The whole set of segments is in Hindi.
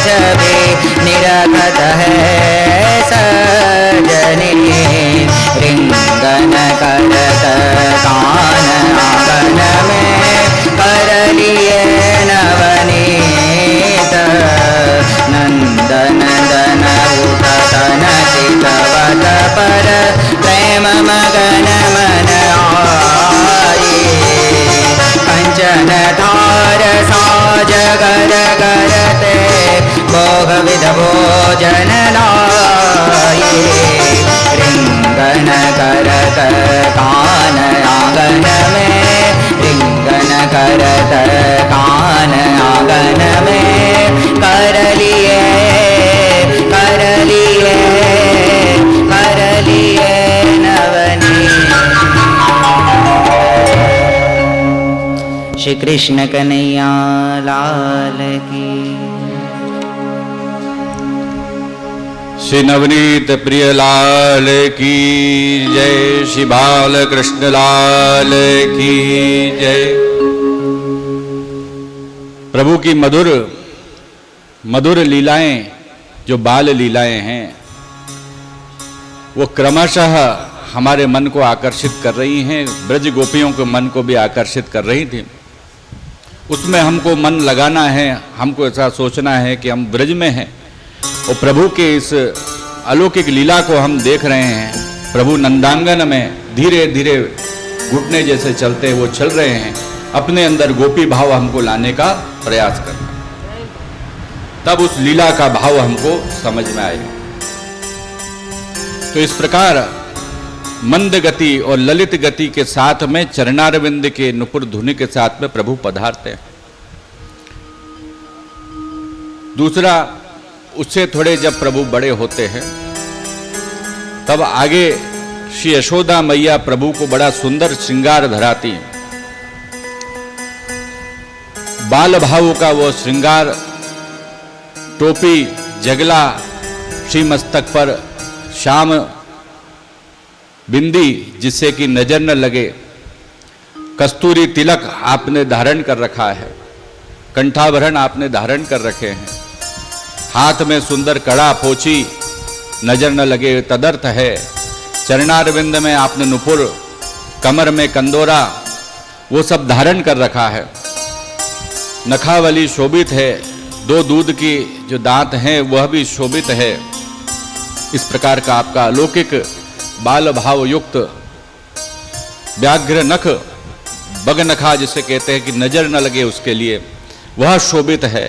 छवि निरखत है सजनी। रिंगन करत कान आंगन में कर लिए नवनीत। नंदन नंदन उठतन चितवत पर प्रेम मगन मन आई। कंचन धार साज गर करते भोग विध भोजन लाई। रिंगन करत कान आंगन में रिंगन करत कान आंगन में कर लिए नवनीत। श्री कृष्ण कन्हैया लाल की। श्री नवनीत प्रिय लाल की जय। श्री बाल कृष्ण लाल की जय। प्रभु की मधुर मधुर लीलाएं जो बाल लीलाएं हैं वो क्रमशः हमारे मन को आकर्षित कर रही हैं। ब्रज गोपियों के मन को भी आकर्षित कर रही थी। उसमें हमको मन लगाना है, हमको ऐसा सोचना है कि हम ब्रज में हैं और प्रभु के इस अलौकिक लीला को हम देख रहे हैं। प्रभु नंदांगन में धीरे धीरे घुटने जैसे चलते वो चल रहे हैं। अपने अंदर गोपी भाव हमको लाने का प्रयास करना, तब उस लीला का भाव हमको समझ में आएगा। तो इस प्रकार मंद गति और ललित गति के साथ में चरणारविंद के नुपुर धुनि के साथ में प्रभु पधारते हैं। दूसरा, उससे थोड़े जब प्रभु बड़े होते हैं तब आगे श्री यशोदा मैया प्रभु को बड़ा सुंदर श्रृंगार धराती। बाल भाव का वो श्रृंगार, टोपी जगला, श्री मस्तक पर श्याम बिंदी जिससे कि नजर न लगे, कस्तूरी तिलक आपने धारण कर रखा है, कंठाभरण आपने धारण कर रखे हैं, हाथ में सुंदर कड़ा पोची नजर न लगे तदर्थ है, चरणारविंद में आपने नुपुर, कमर में कंदोरा वो सब धारण कर रखा है, नखावली शोभित है, दो दूध की जो दांत हैं वह भी शोभित है। इस प्रकार का आपका अलौकिक बाल भाव युक्त व्याघ्र नख, बगनखा जिसे कहते हैं कि नजर न लगे उसके लिए, वह शोभित है।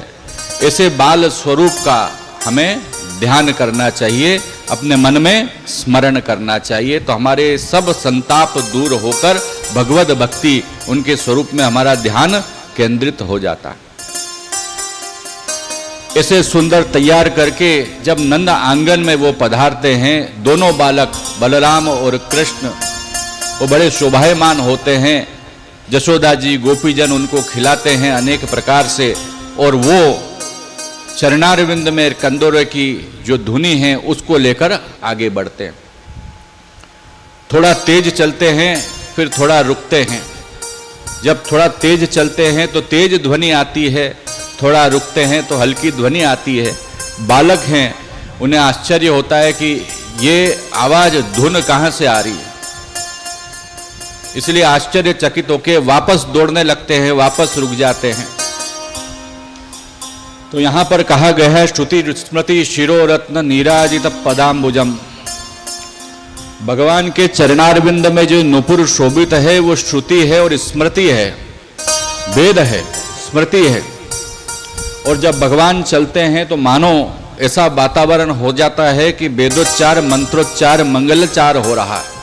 ऐसे बाल स्वरूप का हमें ध्यान करना चाहिए, अपने मन में स्मरण करना चाहिए, तो हमारे सब संताप दूर होकर भगवत भक्ति उनके स्वरूप में हमारा ध्यान केंद्रित हो जाता है। ऐसे सुंदर तैयार करके जब नंद आंगन में वो पधारते हैं, दोनों बालक बलराम और कृष्ण वो बड़े शोभायमान होते हैं। यशोदा जी गोपीजन उनको खिलाते हैं अनेक प्रकार से, और वो चरणारविंद में कंदोरे की जो धुनी है उसको लेकर आगे बढ़ते हैं। थोड़ा तेज चलते हैं, फिर थोड़ा रुकते हैं। जब थोड़ा तेज चलते हैं तो तेज ध्वनि आती है, थोड़ा रुकते हैं तो हल्की ध्वनि आती है। बालक हैं, उन्हें आश्चर्य होता है कि ये आवाज धुन कहां से आ रही है, इसलिए आश्चर्यचकित होकर वापस दौड़ने लगते हैं, वापस रुक जाते हैं। तो यहां पर कहा गया है, श्रुति स्मृति शिरोरत्न नीराजित पदाम्बुजम। भगवान के चरणारविंद में जो नुपुर शोभित है वो श्रुति है और स्मृति है, वेद है, स्मृति है। और जब भगवान चलते हैं तो मानो ऐसा वातावरण हो जाता है कि वेदोच्चार, मंत्रोच्चार, मंगलोच्चार हो रहा है,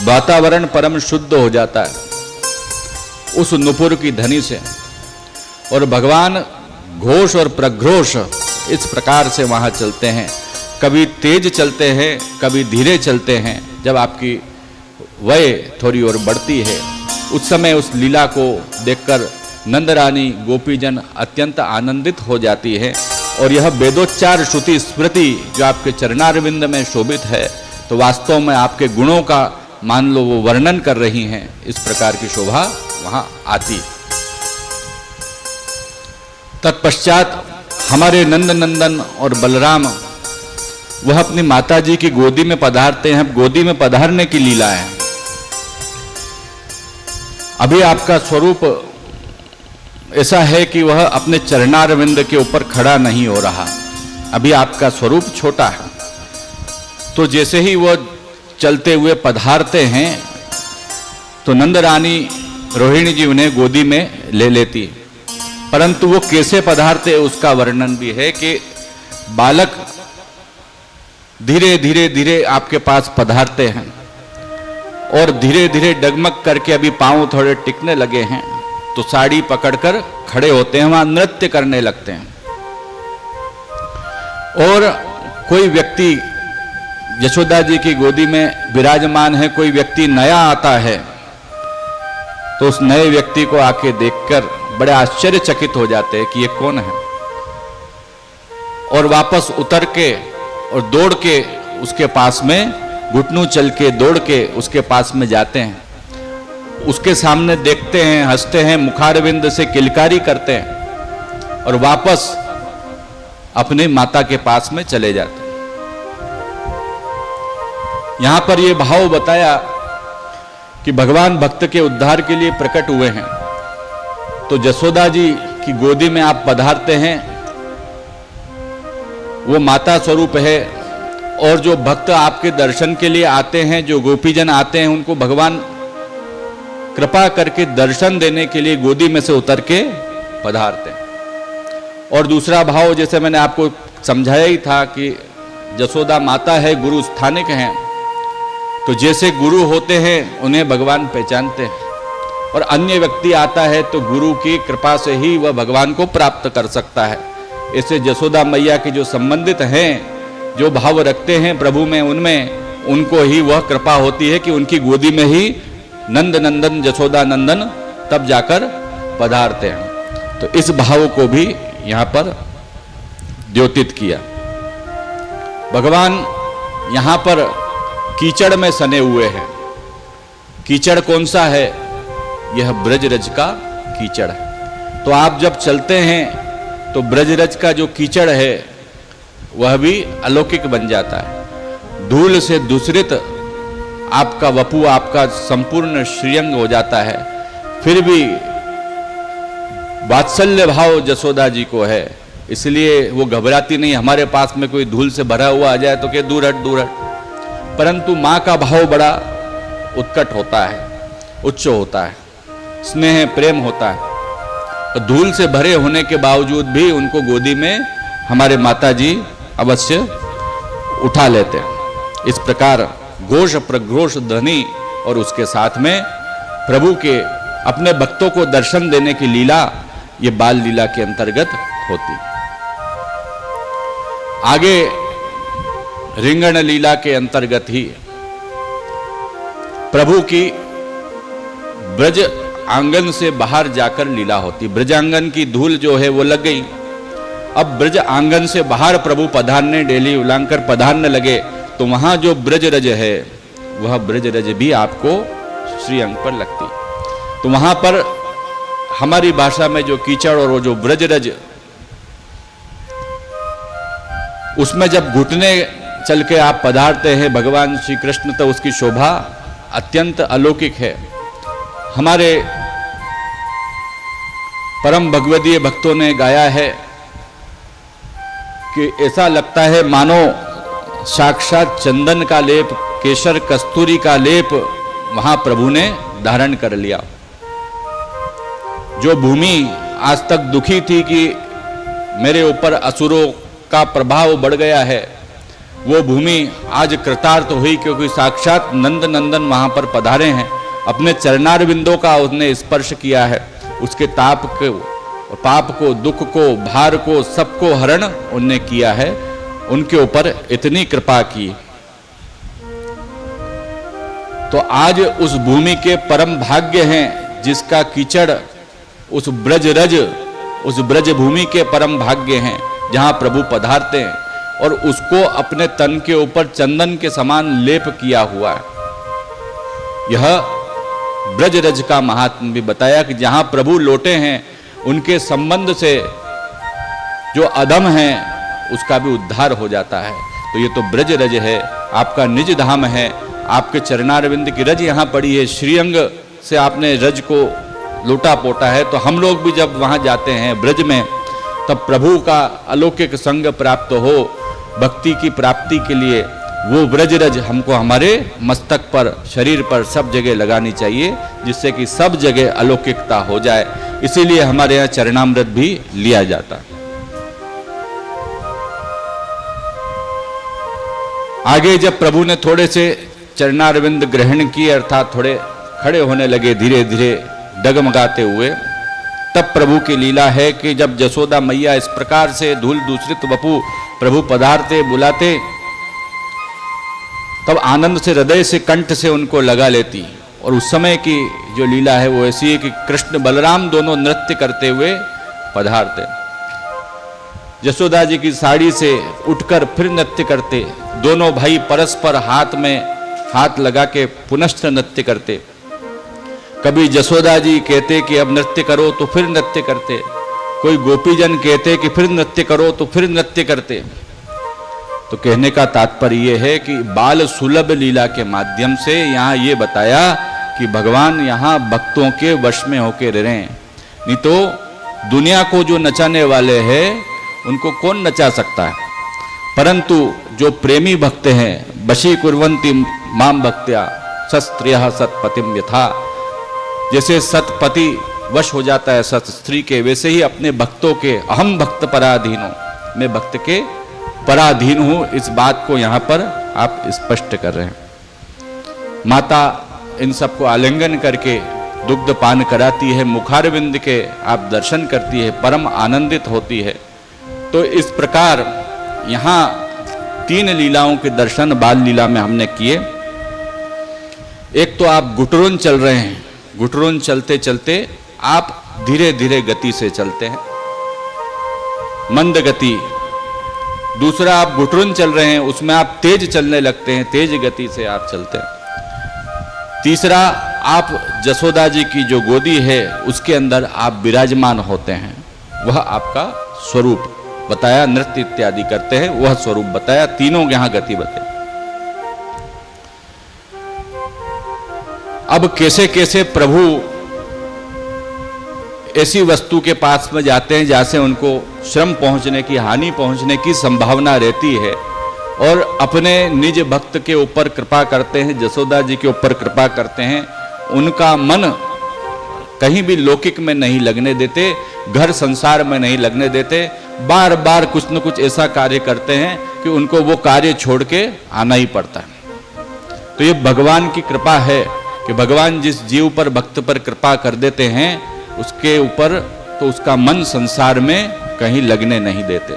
वातावरण परम शुद्ध हो जाता है उस नुपुर की ध्वनि से। और भगवान घोष और प्रघोष इस प्रकार से वहां चलते हैं, कभी तेज चलते हैं, कभी धीरे चलते हैं। जब आपकी वय थोड़ी और बढ़ती है उस समय उस लीला को देखकर नंदरानी गोपीजन अत्यंत आनंदित हो जाती है। और यह वेदोच्चार श्रुति स्मृति जो आपके चरणारविंद में शोभित है, तो वास्तव में आपके गुणों का मान लो वो वर्णन कर रही हैं, इस प्रकार की शोभा वहां आती। तत्पश्चात हमारे नंद नंदन और बलराम वह अपनी माता जी की गोदी में पधारते हैं। गोदी में पधारने की लीला है। अभी आपका स्वरूप ऐसा है कि वह अपने चरणारविंद के ऊपर खड़ा नहीं हो रहा। अभी आपका स्वरूप छोटा है। तो जैसे ही वह चलते हुए पधारते हैं तो नंद रानी रोहिणी जी उन्हें गोदी में ले लेती। परंतु वो कैसे पधारते उसका वर्णन भी है कि बालक धीरे धीरे धीरे आपके पास पधारते हैं और धीरे धीरे डगमग करके अभी पांव थोड़े टिकने लगे हैं तो साड़ी पकड़कर खड़े होते हैं, वहां नृत्य करने लगते हैं। और कोई व्यक्ति यशोदा जी की गोदी में विराजमान है, कोई व्यक्ति नया आता है तो उस नए व्यक्ति को आके देखकर बड़े आश्चर्यचकित हो जाते हैं कि ये कौन है, और वापस उतर के और दौड़ के उसके पास में घुटनों चल के दौड़ के उसके पास में जाते हैं, उसके सामने देखते हैं, हंसते हैं, मुखारविंद से किलकारी करते हैं और वापस अपनी माता के पास में चले जाते हैं। यहां पर यह भाव बताया कि भगवान भक्त के उद्धार के लिए प्रकट हुए हैं। तो जसोदा जी की गोदी में आप पधारते हैं, वो माता स्वरूप है। और जो भक्त आपके दर्शन के लिए आते हैं, जो गोपीजन आते हैं, उनको भगवान कृपा करके दर्शन देने के लिए गोदी में से उतर के पधारते हैं। और दूसरा भाव जैसे मैंने आपको समझाया ही था कि जसोदा माता है, गुरु स्थानिक हैं, तो जैसे गुरु होते हैं उन्हें भगवान पहचानते हैं, और अन्य व्यक्ति आता है तो गुरु की कृपा से ही वह भगवान को प्राप्त कर सकता है। ऐसे जसोदा मैया के जो संबंधित हैं, जो भाव रखते हैं प्रभु में, उनमें उनको ही वह कृपा होती है कि उनकी गोदी में ही नंद नंदन जसोदा नंदन तब जाकर पधारते हैं। तो इस भाव को भी यहां पर द्योतित किया। भगवान यहां पर कीचड़ में सने हुए हैं। कीचड़ कौन सा है? यह ब्रजरज का कीचड़ है। तो आप जब चलते हैं तो ब्रजरज का जो कीचड़ है वह भी अलौकिक बन जाता है। धूल से दूषित आपका वपु, आपका संपूर्ण श्रीअंग हो जाता है। फिर भी वात्सल्य भाव जसोदा जी को है, इसलिए वो घबराती नहीं। हमारे पास में कोई धूल से भरा हुआ आ जाए तो क्या दूर हट दूर हट। परंतु माँ का भाव बड़ा उत्कट होता है, उच्च होता है, स्नेह प्रेम होता है। तो धूल से भरे होने के बावजूद भी उनको गोदी में हमारे माता जी अवश्य उठा लेते हैं। इस प्रकार घोष प्रघोष ध्वनि और उसके साथ में प्रभु के अपने भक्तों को दर्शन देने की लीला, ये बाल लीला के अंतर्गत होती। आगे रिंगण लीला के अंतर्गत ही प्रभु की ब्रज आंगन से बाहर जाकर लीला होती। ब्रजांगन की धूल जो है वो लग गई। अब ब्रज आंगन से बाहर प्रभु पधारने, डेली उलांकर पधारने लगे, तो वहां जो ब्रजरज है वह ब्रजरज भी आपको श्रीअंग पर लगती। तो वहां पर हमारी भाषा में जो कीचड़ और वो जो ब्रजरज, उसमें जब घुटने चल के आप पधारते हैं भगवान श्री कृष्ण, तो उसकी शोभा अत्यंत अलौकिक है। हमारे परम भगवदीय भक्तों ने गाया है कि ऐसा लगता है मानो साक्षात चंदन का लेप, केसर कस्तूरी का लेप वहां प्रभु ने धारण कर लिया। जो भूमि आज तक दुखी थी कि मेरे ऊपर असुरों का प्रभाव बढ़ गया है, वो भूमि आज कृतार्थ हुई, क्योंकि साक्षात नंद नंदन वहां पर पधारे हैं। अपने चरणारविंदों का उसने स्पर्श किया है। उसके ताप को, पाप को, दुख को, भार को, सबको हरण उनने किया है। उनके ऊपर इतनी कृपा की। तो आज उस भूमि के परम भाग्य हैं जिसका कीचड़ उस ब्रजरज, उस ब्रज भूमि के परम भाग्य हैं जहां प्रभु पधारते हैं, और उसको अपने तन के ऊपर चंदन के समान लेप किया हुआ है। यह ब्रजरज का महात्म्य भी बताया कि जहां प्रभु लौटे हैं, उनके संबंध से जो अधम है उसका भी उद्धार हो जाता है। तो ये तो ब्रज रज है, आपका निज धाम है, आपके चरणारविंद की रज यहाँ पड़ी है, श्रीअंग से आपने रज को लूटा पोटा है। तो हम लोग भी जब वहाँ जाते हैं ब्रज में, तब प्रभु का अलौकिक संग प्राप्त हो, भक्ति की प्राप्ति के लिए वो ब्रज रज हमको हमारे मस्तक पर, शरीर पर, सब जगह लगानी चाहिए, जिससे कि सब जगह अलौकिकता हो जाए। इसीलिए हमारे यहाँ चरणामृत भी लिया जाता है। आगे जब प्रभु ने थोड़े से चरणारविंद ग्रहण किए, अर्थात थोड़े खड़े होने लगे धीरे धीरे डगमगाते हुए, तब प्रभु की लीला है कि जब जसोदा मैया इस प्रकार से धूल दूषित वपु प्रभु पधारते बुलाते, तब आनंद से, हृदय से, कंठ से उनको लगा लेती। और उस समय की जो लीला है वो ऐसी है कि कृष्ण बलराम दोनों नृत्य करते हुए पधारते, यशोदा जी की साड़ी से उठकर फिर नृत्य करते, दोनों भाई परस्पर हाथ में हाथ लगा के पुनश्च नृत्य करते। कभी जसोदा जी कहते कि अब नृत्य करो तो फिर नृत्य करते, कोई गोपीजन कहते कि फिर नृत्य करो तो फिर नृत्य करते। तो कहने का तात्पर्य ये है कि बाल सुलभ लीला के माध्यम से यहाँ ये बताया कि भगवान यहाँ भक्तों के वश में होकर रहें। नहीं तो दुनिया को जो नचाने वाले हैं उनको कौन नचा सकता है, परंतु जो प्रेमी भक्त हैं, बशी कुर्वन्ति माम भक्त्या सस्त्रियः सत्पतिम यथा, जैसे सतपति वश हो जाता है सत स्त्री के, वैसे ही अपने भक्तों के, अहम भक्त पराधीन हूं, मैं भक्त के पराधीन हूं, इस बात को यहां पर आप स्पष्ट कर रहे हैं। माता इन सबको आलिंगन करके दुग्ध पान कराती है, मुखारविंद के आप दर्शन करती है, परम आनंदित होती है। तो इस प्रकार यहां 3 लीलाओं के दर्शन बाल लीला में हमने किए। एक तो आप गुटरुन चल रहे हैं, गुटरुन चलते चलते आप धीरे धीरे गति से चलते हैं, मंद गति। दूसरा आप गुटरुन चल रहे हैं, उसमें आप तेज चलने लगते हैं, तेज गति से आप चलते हैं। तीसरा, आप जसोदा जी की जो गोदी है उसके अंदर आप विराजमान होते हैं, वह आपका स्वरूप बताया, नृत्य इत्यादि करते हैं, वह स्वरूप बताया। तीनों यहां गति बताई। अब कैसे कैसे प्रभु ऐसी वस्तु के पास में जाते हैं जहां से उनको श्रम पहुंचने की, हानि पहुंचने की संभावना रहती है, और अपने निज भक्त के ऊपर कृपा करते हैं, जसोदा जी के ऊपर कृपा करते हैं। उनका मन कहीं भी लौकिक में नहीं लगने देते, घर संसार में नहीं लगने देते, बार बार कुछ न कुछ ऐसा कार्य करते हैं कि उनको वो कार्य छोड़ के आना ही पड़ता है। तो ये भगवान की कृपा है कि भगवान जिस जीव पर, भक्त पर कृपा कर देते हैं उसके ऊपर तो उसका मन संसार में कहीं लगने नहीं देते।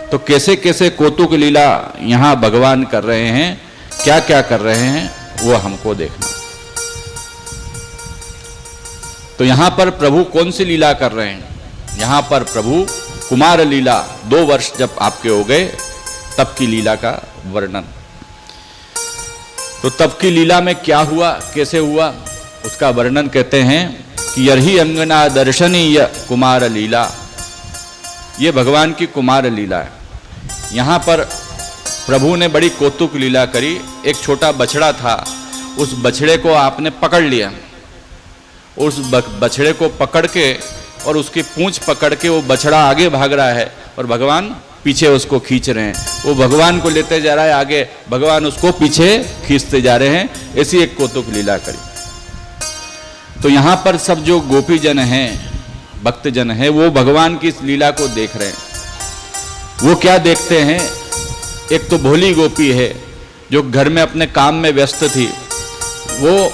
तो कैसे कैसे कौतुक लीला यहाँ भगवान कर रहे हैं, क्या क्या कर रहे हैं, वो हमको देखना। तो यहाँ पर प्रभु कौन सी लीला कर रहे हैं? यहाँ पर प्रभु कुमार लीला, 2 वर्ष जब आपके हो गए तब की लीला का वर्णन। तो तब की लीला में क्या हुआ, कैसे हुआ, उसका वर्णन कहते हैं कि यही अंगना दर्शनीय कुमार लीला। ये भगवान की कुमार लीला है। यहाँ पर प्रभु ने बड़ी कौतुक लीला करी। एक छोटा बछड़ा था, उस बछड़े को आपने पकड़ लिया, उस बछड़े को पकड़ के और उसकी पूंछ पकड़ के वो बछड़ा आगे भाग रहा है और भगवान पीछे उसको खींच रहे हैं। वो भगवान को लेते जा रहा है आगे, भगवान उसको पीछे खींचते जा रहे हैं। ऐसी एक कौतुक लीला करी। तो यहाँ पर सब जो गोपी जन हैं, भक्त जन हैं, वो भगवान की इस लीला को देख रहे हैं। वो क्या देखते हैं? एक तो भोली गोपी है जो घर में अपने काम में व्यस्त थी, वो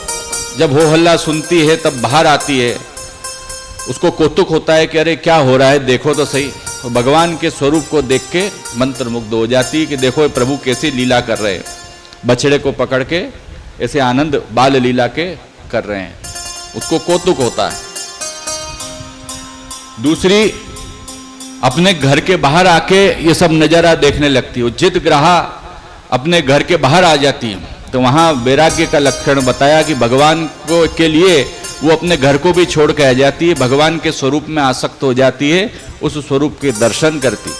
जब हो हल्ला सुनती है तब बाहर आती है। उसको कौतुक होता है कि अरे क्या हो रहा है, देखो तो सही। तो भगवान के स्वरूप को देख के मंत्रमुग्ध हो जाती है कि देखो प्रभु कैसी लीला कर रहे हैं, बछड़े को पकड़ के ऐसे आनंद बाल लीला के कर रहे हैं। उसको कौतुक होता है। दूसरी, अपने घर के बाहर आके ये सब नजारा देखने लगती है। जित ग्राहा अपने घर के बाहर आ जाती है। तो वहाँ वैराग्य का लक्षण बताया कि भगवान को के लिए वो अपने घर को भी छोड़ के आ जाती है, भगवान के स्वरूप में आसक्त हो जाती है, उस स्वरूप के दर्शन करती।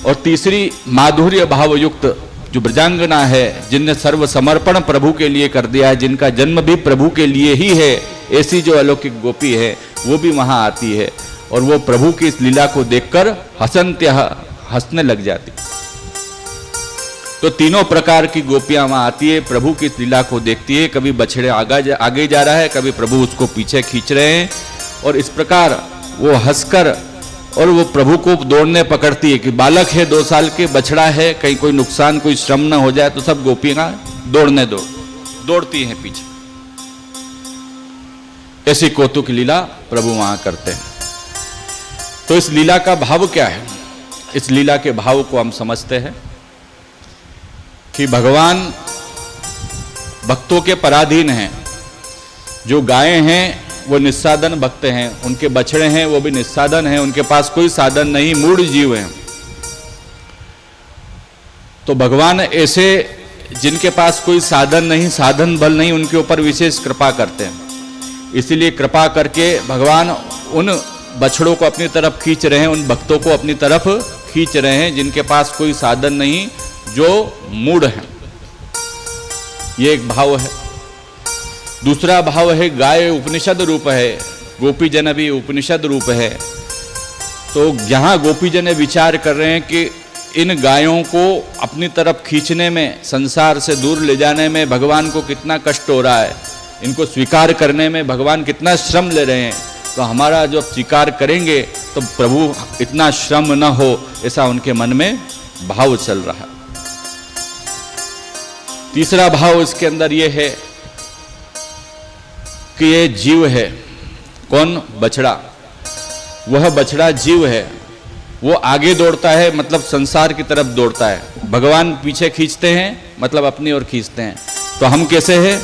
और तीसरी माधुर्य भाव युक्त जो ब्रजांगना है, जिनने सर्व समर्पण प्रभु के लिए कर दिया है, जिनका जन्म भी प्रभु के लिए ही है, ऐसी जो अलौकिक गोपी है वो भी वहां आती है और वो प्रभु की इस लीला को देखकर हसन्त्यः हंसने लग जाती। तो तीनों प्रकार की गोपियां वहां आती है, प्रभु की इस लीला को देखती है। कभी बछड़े आगे जा रहा है, कभी प्रभु उसको पीछे खींच रहे हैं और इस प्रकार वो हंसकर और वो प्रभु को दौड़ने पकड़ती है कि बालक है 2 साल के, बछड़ा है, कहीं कोई नुकसान कोई श्रम न हो जाए, तो सब गोपियां दौड़ती हैं पीछे। ऐसी कौतुक लीला प्रभु वहां करते हैं। तो इस लीला का भाव क्या है? इस लीला के भाव को हम समझते हैं कि भगवान भक्तों के पराधीन हैं। जो गायें हैं वो निस्साधन भक्त हैं, उनके बछड़े हैं वो भी निस्साधन हैं, उनके पास कोई साधन नहीं, मूढ़ जीव हैं। तो भगवान ऐसे जिनके पास कोई साधन नहीं, साधन बल नहीं, उनके ऊपर विशेष कृपा करते हैं। इसीलिए कृपा करके भगवान उन बछड़ों को अपनी तरफ खींच रहे हैं, उन भक्तों को अपनी तरफ खींच रहे हैं जिनके पास कोई साधन नहीं, जो मूढ़ हैं। ये एक भाव है। दूसरा भाव है गाय उपनिषद रूप है, गोपी जन भी उपनिषद रूप है। तो यहाँ गोपी जन विचार कर रहे हैं कि इन गायों को अपनी तरफ खींचने में, संसार से दूर ले जाने में भगवान को कितना कष्ट हो रहा है, इनको स्वीकार करने में भगवान कितना श्रम ले रहे हैं। तो हमारा जो स्वीकार करेंगे तो प्रभु इतना श्रम न हो, ऐसा उनके मन में भाव चल रहा है। तीसरा भाव इसके अंदर यह है कि ये जीव है। कौन? बछड़ा। वह बछड़ा जीव है, वो आगे दौड़ता है, मतलब संसार की तरफ दौड़ता है। भगवान पीछे खींचते हैं, मतलब अपनी ओर खींचते हैं। तो हम कैसे हैं?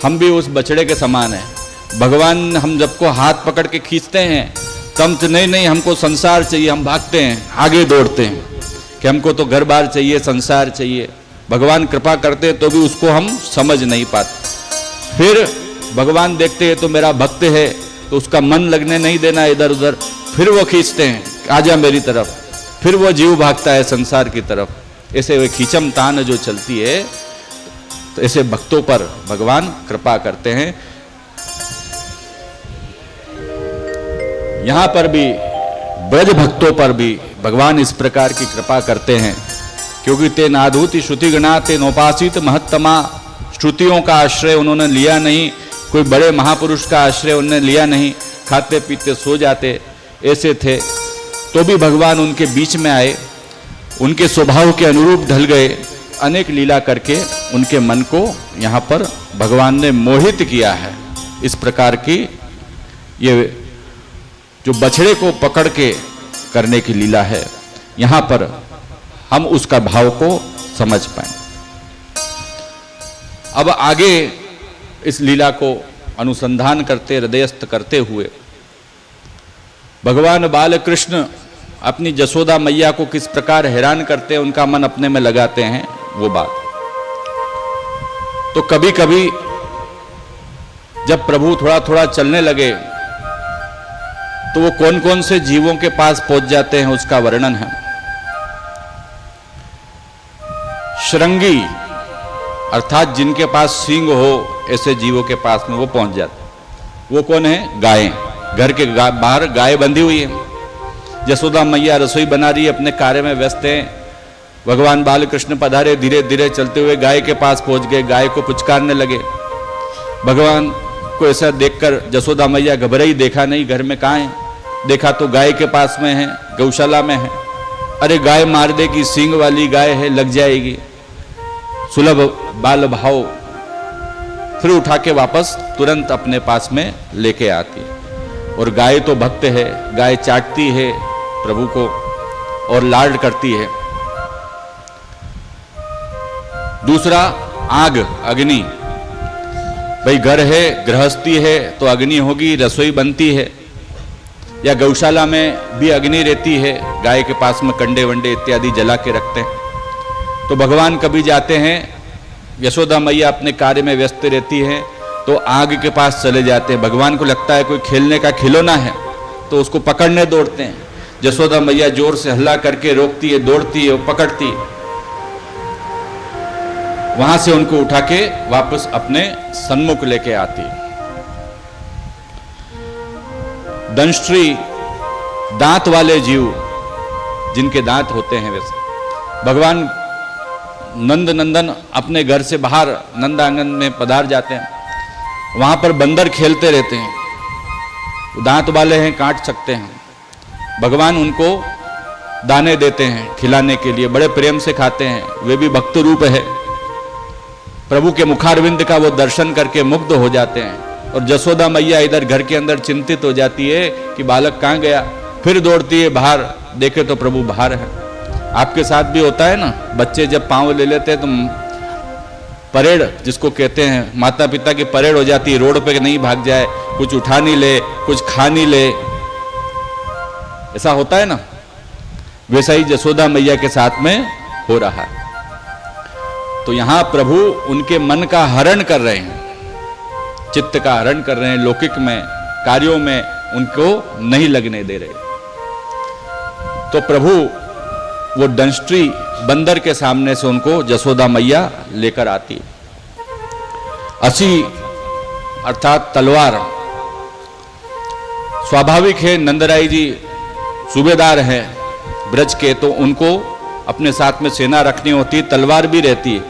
हम भी उस बछड़े के समान हैं। भगवान हम सबको हाथ पकड़ के खींचते हैं, तम तो नहीं हमको संसार चाहिए, हम भागते हैं, आगे दौड़ते हैं कि हमको तो घर बार चाहिए, संसार चाहिए। भगवान कृपा करते हैं तो भी उसको हम समझ नहीं पाते। फिर भगवान देखते हैं तो मेरा भक्त है, तो उसका मन लगने नहीं देना इधर उधर, फिर वो खींचते हैं, आजा मेरी तरफ। फिर वो जीव भागता है संसार की तरफ। ऐसे वे खींचम तान जो चलती है, तो ऐसे भक्तों पर भगवान कृपा करते हैं। यहां पर भी ब्रज भक्तों पर भी भगवान इस प्रकार की कृपा करते हैं, क्योंकि ते नाधूति श्रुति गणा ते नोपासित महत्तमा। श्रुतियों का आश्रय उन्होंने लिया नहीं, कोई बड़े महापुरुष का आश्रय उन्होंने लिया नहीं, खाते पीते सो जाते ऐसे थे। तो भी भगवान उनके बीच में आए, उनके स्वभाव के अनुरूप ढल गए, अनेक लीला करके उनके मन को यहाँ पर भगवान ने मोहित किया है। इस प्रकार की ये जो बछड़े को पकड़ के करने की लीला है, यहाँ पर हम उसका भाव को समझ पाए। अब आगे इस लीला को अनुसंधान करते, हृदयस्थ करते हुए भगवान बाल कृष्ण अपनी जसोदा मैया को किस प्रकार हैरान करते हैं, उनका मन अपने में लगाते हैं, वो बात। तो कभी कभी जब प्रभु थोड़ा थोड़ा चलने लगे तो वो कौन कौन से जीवों के पास पहुंच जाते हैं, उसका वर्णन है। श्रृंगी अर्थात जिनके पास सींग हो, ऐसे जीवों के पास में वो पहुंच जाते। वो कौन है? गायें। घर के बाहर गाय बंधी हुई है, जसोदा मैया रसोई बना रही है, अपने कार्य में व्यस्त हैं। भगवान बाल कृष्ण पधारे, धीरे धीरे चलते हुए गाय के पास पहुंच गए, गाय को पुचकारने लगे। भगवान को ऐसा देखकर जसोदा मैया घबराई, देखा नहीं घर में कहाँ है, देखा तो गाय के पास में है, गौशाला में है। अरे गाय मार देगी, सींग वाली गाय है, लग जाएगी। सुलभ बाल भाव फिर उठा के वापस तुरंत अपने पास में लेके आती। और गाय तो भक्त है, गाय चाटती है प्रभु को और लाड करती है। दूसरा आग, अग्नि। भाई घर है, गृहस्थी है तो अग्नि होगी, रसोई बनती है, या गौशाला में भी अग्नि रहती है, गाय के पास में कंडे वंडे इत्यादि जला के रखते हैं। तो भगवान कभी जाते हैं, यशोदा मैया अपने कार्य में व्यस्त रहती है, तो आग के पास चले जाते हैं। भगवान को लगता है कोई खेलने का खिलौना है, तो उसको पकड़ने दौड़ते हैं। जसोदा मैया जोर से हल्ला करके रोकती है, दौड़ती है, पकड़ती है, वहां से उनको उठा के वापस अपने सन्मुख लेके आती है। दंष्ट्री दांत वाले जीव, जिनके दांत होते हैं, वैसे भगवान नंद नंदन अपने घर से बाहर नंदांगन में पधार जाते हैं। वहां पर बंदर खेलते रहते हैं, दांत वाले हैं, काट सकते हैं। भगवान उनको दाने देते हैं खिलाने के लिए, बड़े प्रेम से खाते हैं, वे भी भक्त रूप है। प्रभु के मुखारविंद का वो दर्शन करके मुग्ध हो जाते हैं। और जसोदा मैया इधर घर के अंदर चिंतित हो जाती है कि बालक कहाँ गया, फिर दौड़ती है बाहर, देखे तो प्रभु बाहर है। आपके साथ भी होता है ना, बच्चे जब पाँव ले लेते हैं तो परेड जिसको कहते हैं, माता पिता की परेड हो जाती है, रोड पे नहीं भाग जाए, कुछ उठा नहीं ले, कुछ खा नहीं ले, ऐसा होता है ना। वैसा ही जसोदा मैया के साथ में हो रहा है। तो यहां प्रभु उनके मन का हरण कर रहे हैं, चित्त का हरण कर रहे हैं, लौकिक में कार्यों में उनको नहीं लगने दे रहे। तो प्रभु वो दंष्ट्री बंदर के सामने से उनको जसोदा मैया लेकर आती। असी अर्थात तलवार, स्वाभाविक है नंदराय जी सूबेदार हैं ब्रज के, तो उनको अपने साथ में सेना रखनी होती है, तलवार भी रहती है,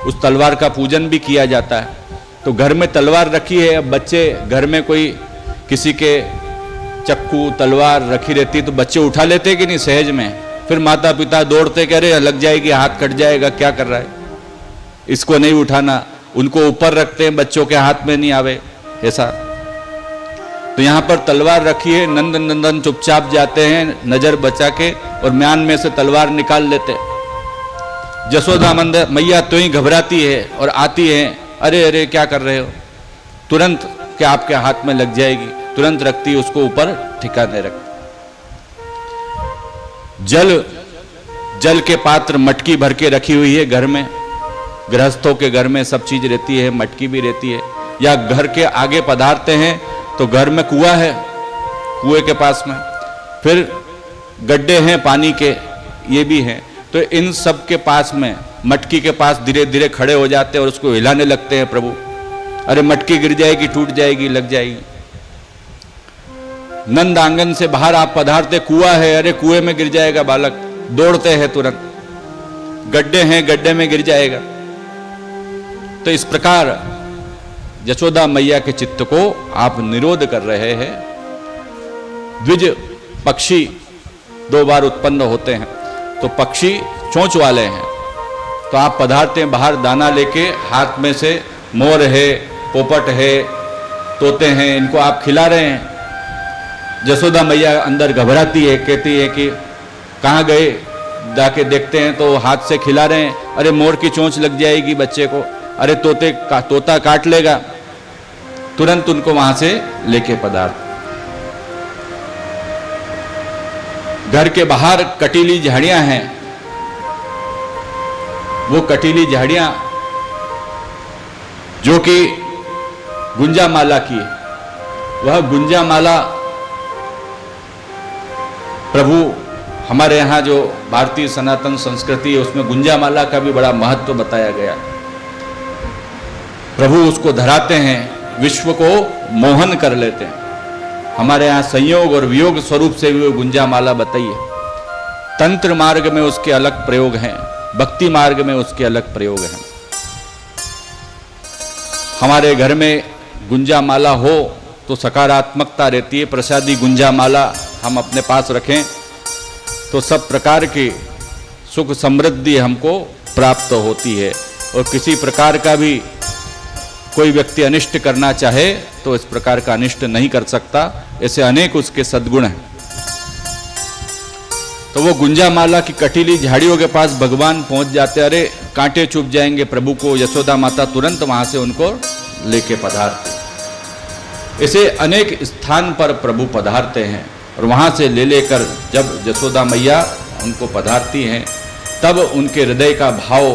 उस तलवार का पूजन भी किया जाता है। तो घर में तलवार रखी है, अब बच्चे घर में कोई किसी के चक्कू तलवार रखी रहती है तो बच्चे उठा लेते कि नहीं सहज में, फिर माता पिता दौड़ते कह रहे लग जाएगी, हाथ कट जाएगा, क्या कर रहा है, इसको नहीं उठाना, उनको ऊपर रखते हैं, बच्चों के हाथ में नहीं आवे, ऐसा। तो यहाँ पर तलवार रखी है, नंद नंदन चुपचाप जाते हैं नजर बचा के और म्यान में से तलवार निकाल लेते। जसोदा मैया तो ही घबराती है और आती है, अरे अरे क्या कर रहे हो, तुरंत क्या आपके हाथ में लग जाएगी, तुरंत रखती उसको ऊपर ठिकाने रखती। जल के पात्र मटकी भर के रखी हुई है घर में, गृहस्थों के घर में सब चीज रहती है, मटकी भी रहती है। या घर के आगे पधारते हैं तो घर में कुआं है, कुएं के पास में फिर गड्ढे हैं पानी के, ये भी हैं। तो इन सब के पास में मटकी के पास धीरे धीरे खड़े हो जाते हैं और उसको हिलाने लगते हैं प्रभु, अरे मटकी गिर जाएगी, टूट जाएगी, लग जाएगी। नंद आंगन से बाहर आप पधारते, कुआं है, अरे कुएं में गिर जाएगा बालक, दौड़ते हैं तुरंत, गड्ढे हैं, गड्ढे में गिर जाएगा। तो इस प्रकार जसोदा मैया के चित्त को आप निरोध कर रहे हैं। द्विज पक्षी 2 बार उत्पन्न होते हैं, तो पक्षी चोंच वाले हैं, तो आप पधारते हैं बाहर दाना लेके, हाथ में से मोर है, पोपट है, तोते हैं, इनको आप खिला रहे हैं। जसोदा मैया अंदर घबराती है, कहती है कि कहाँ गए, जाके देखते हैं तो हाथ से खिला रहे हैं, अरे मोर की चोंच लग जाएगी बच्चे को, अरे तोता काट लेगा, तुरंत उनको वहां से लेके पधार। घर के बाहर कटीली झाड़ियां हैं, वो कटीली झाड़ियां जो कि गुंजा माला की है, वह गुंजा माला प्रभु हमारे यहाँ जो भारतीय सनातन संस्कृति है उसमें गुंजा माला का भी बड़ा महत्व बताया गया। प्रभु उसको धराते हैं, विश्व को मोहन कर लेते हैं। हमारे यहाँ संयोग और वियोग स्वरूप से भी गुंजा माला बताइए। तंत्र मार्ग में उसके अलग प्रयोग हैं, भक्ति मार्ग में उसके अलग प्रयोग हैं। हमारे घर में गुंजा माला हो तो सकारात्मकता रहती है। प्रसादी गुंजा माला हम अपने पास रखें तो सब प्रकार की सुख समृद्धि हमको प्राप्त होती है। और किसी प्रकार का भी कोई व्यक्ति अनिष्ट करना चाहे तो इस प्रकार का अनिष्ट नहीं कर सकता, ऐसे अनेक उसके सद्गुण हैं। तो वो गुंजा माला की कटीली झाड़ियों के पास भगवान पहुंच जाते, अरे कांटे चुभ जाएंगे प्रभु को, यशोदा माता तुरंत वहां से उनको लेके पधारते। ऐसे अनेक स्थान पर प्रभु पधारते हैं और वहां से ले लेकर जब यशोदा मैया उनको पधारती हैं तब उनके हृदय का भाव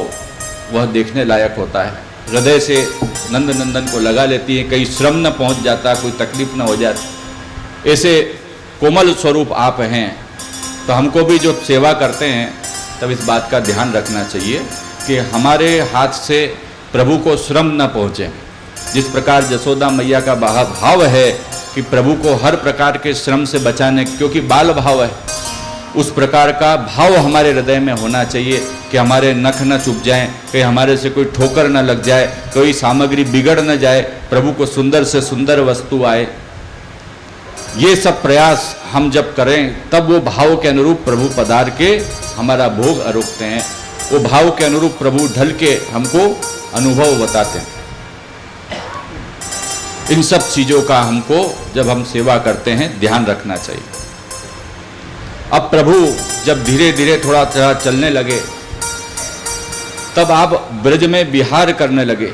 वह देखने लायक होता है। हृदय से नंद नंदन को लगा लेती है, कहीं श्रम न पहुंच जाता, कोई तकलीफ न हो जाती। ऐसे कोमल स्वरूप आप हैं तो हमको भी जो सेवा करते हैं तब इस बात का ध्यान रखना चाहिए कि हमारे हाथ से प्रभु को श्रम न पहुँचे। जिस प्रकार जसोदा मैया का भाव है कि प्रभु को हर प्रकार के श्रम से बचाने, क्योंकि बाल भाव है, उस प्रकार का भाव हमारे हृदय में होना चाहिए कि हमारे नख न चुभ जाएं, कहीं हमारे से कोई ठोकर न लग जाए, कोई सामग्री बिगड़ न जाए, प्रभु को सुंदर से सुंदर वस्तु आए। ये सब प्रयास हम जब करें तब वो भाव के अनुरूप प्रभु पधार के हमारा भोग अरोकते हैं, वो भाव के अनुरूप प्रभु ढल के हमको अनुभव बताते हैं। इन सब चीज़ों का हमको जब हम सेवा करते हैं ध्यान रखना चाहिए। अब प्रभु जब धीरे धीरे थोड़ा थोड़ा चलने लगे तब आप ब्रज में विहार करने लगे।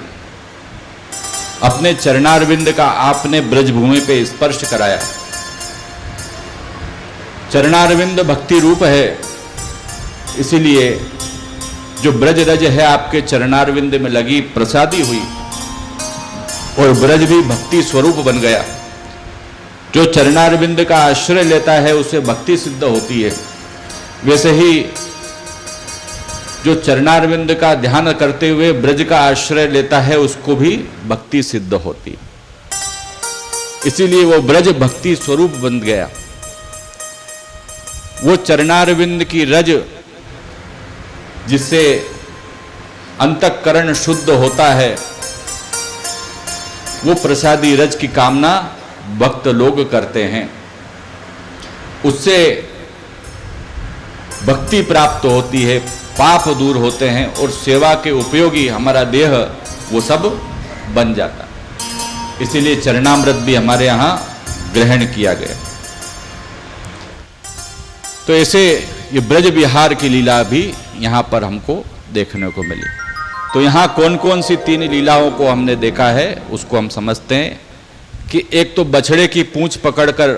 अपने चरणारविंद का आपने ब्रज भूमि पे स्पर्श कराया। चरणारविंद भक्ति रूप है, इसीलिए जो ब्रज रज है आपके चरणारविंद में लगी प्रसादी हुई और ब्रज भी भक्ति स्वरूप बन गया। जो चरणारविंद का आश्रय लेता है उसे भक्ति सिद्ध होती है। वैसे ही जो चरणारविंद का ध्यान करते हुए ब्रज का आश्रय लेता है उसको भी भक्ति सिद्ध होती है। इसीलिए वो ब्रज भक्ति स्वरूप बन गया। वो चरणारविंद की रज जिससे अंतःकरण शुद्ध होता है, वो प्रसादी रज की कामना भक्त लोग करते हैं। उससे भक्ति प्राप्त होती है, पाप दूर होते हैं और सेवा के उपयोगी हमारा देह वो सब बन जाता है। इसीलिए चरणामृत भी हमारे यहाँ ग्रहण किया गया। तो ऐसे ये ब्रज विहार की लीला भी यहाँ पर हमको देखने को मिली। तो यहाँ कौन कौन सी 3 लीलाओं को हमने देखा है उसको हम समझते हैं कि एक तो बछड़े की पूंछ पकड़कर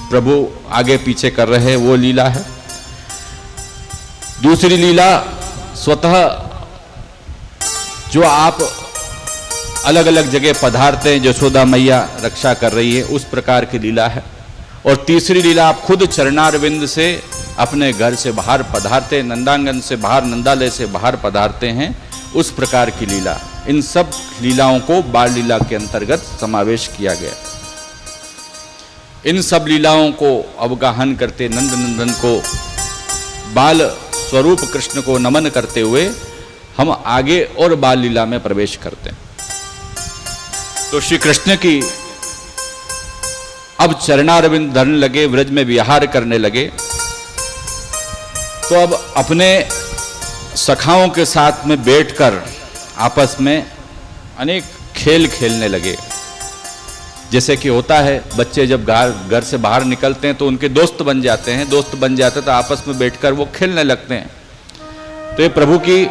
प्रभु आगे पीछे कर रहे हैं, वो लीला है। दूसरी लीला स्वतः जो आप अलग अलग जगह पधारते हैं, जसोदा मैया रक्षा कर रही है, उस प्रकार की लीला है। और तीसरी लीला आप खुद चरणारविंद से अपने घर से बाहर पधारते हैं, नंदांगन से बाहर, नंदालय से बाहर पधारते हैं, उस प्रकार की लीला। इन सब लीलाओं को बाल लीला के अंतर्गत समावेश किया गया। इन सब लीलाओं को अवगाहन करते नंद नंदन को, बाल स्वरूप कृष्ण को नमन करते हुए हम आगे और बाल लीला में प्रवेश करते हैं। तो श्री कृष्ण की अब चरणारविंद धरने लगे, व्रज में विहार करने लगे, तो अब अपने सखाओं के साथ में बैठकर आपस में अनेक खेल खेलने लगे। जैसे कि होता है बच्चे जब घर से बाहर निकलते हैं तो उनके दोस्त बन जाते हैं, दोस्त बन जाते तो आपस में बैठकर वो खेलने लगते हैं। तो ये प्रभु की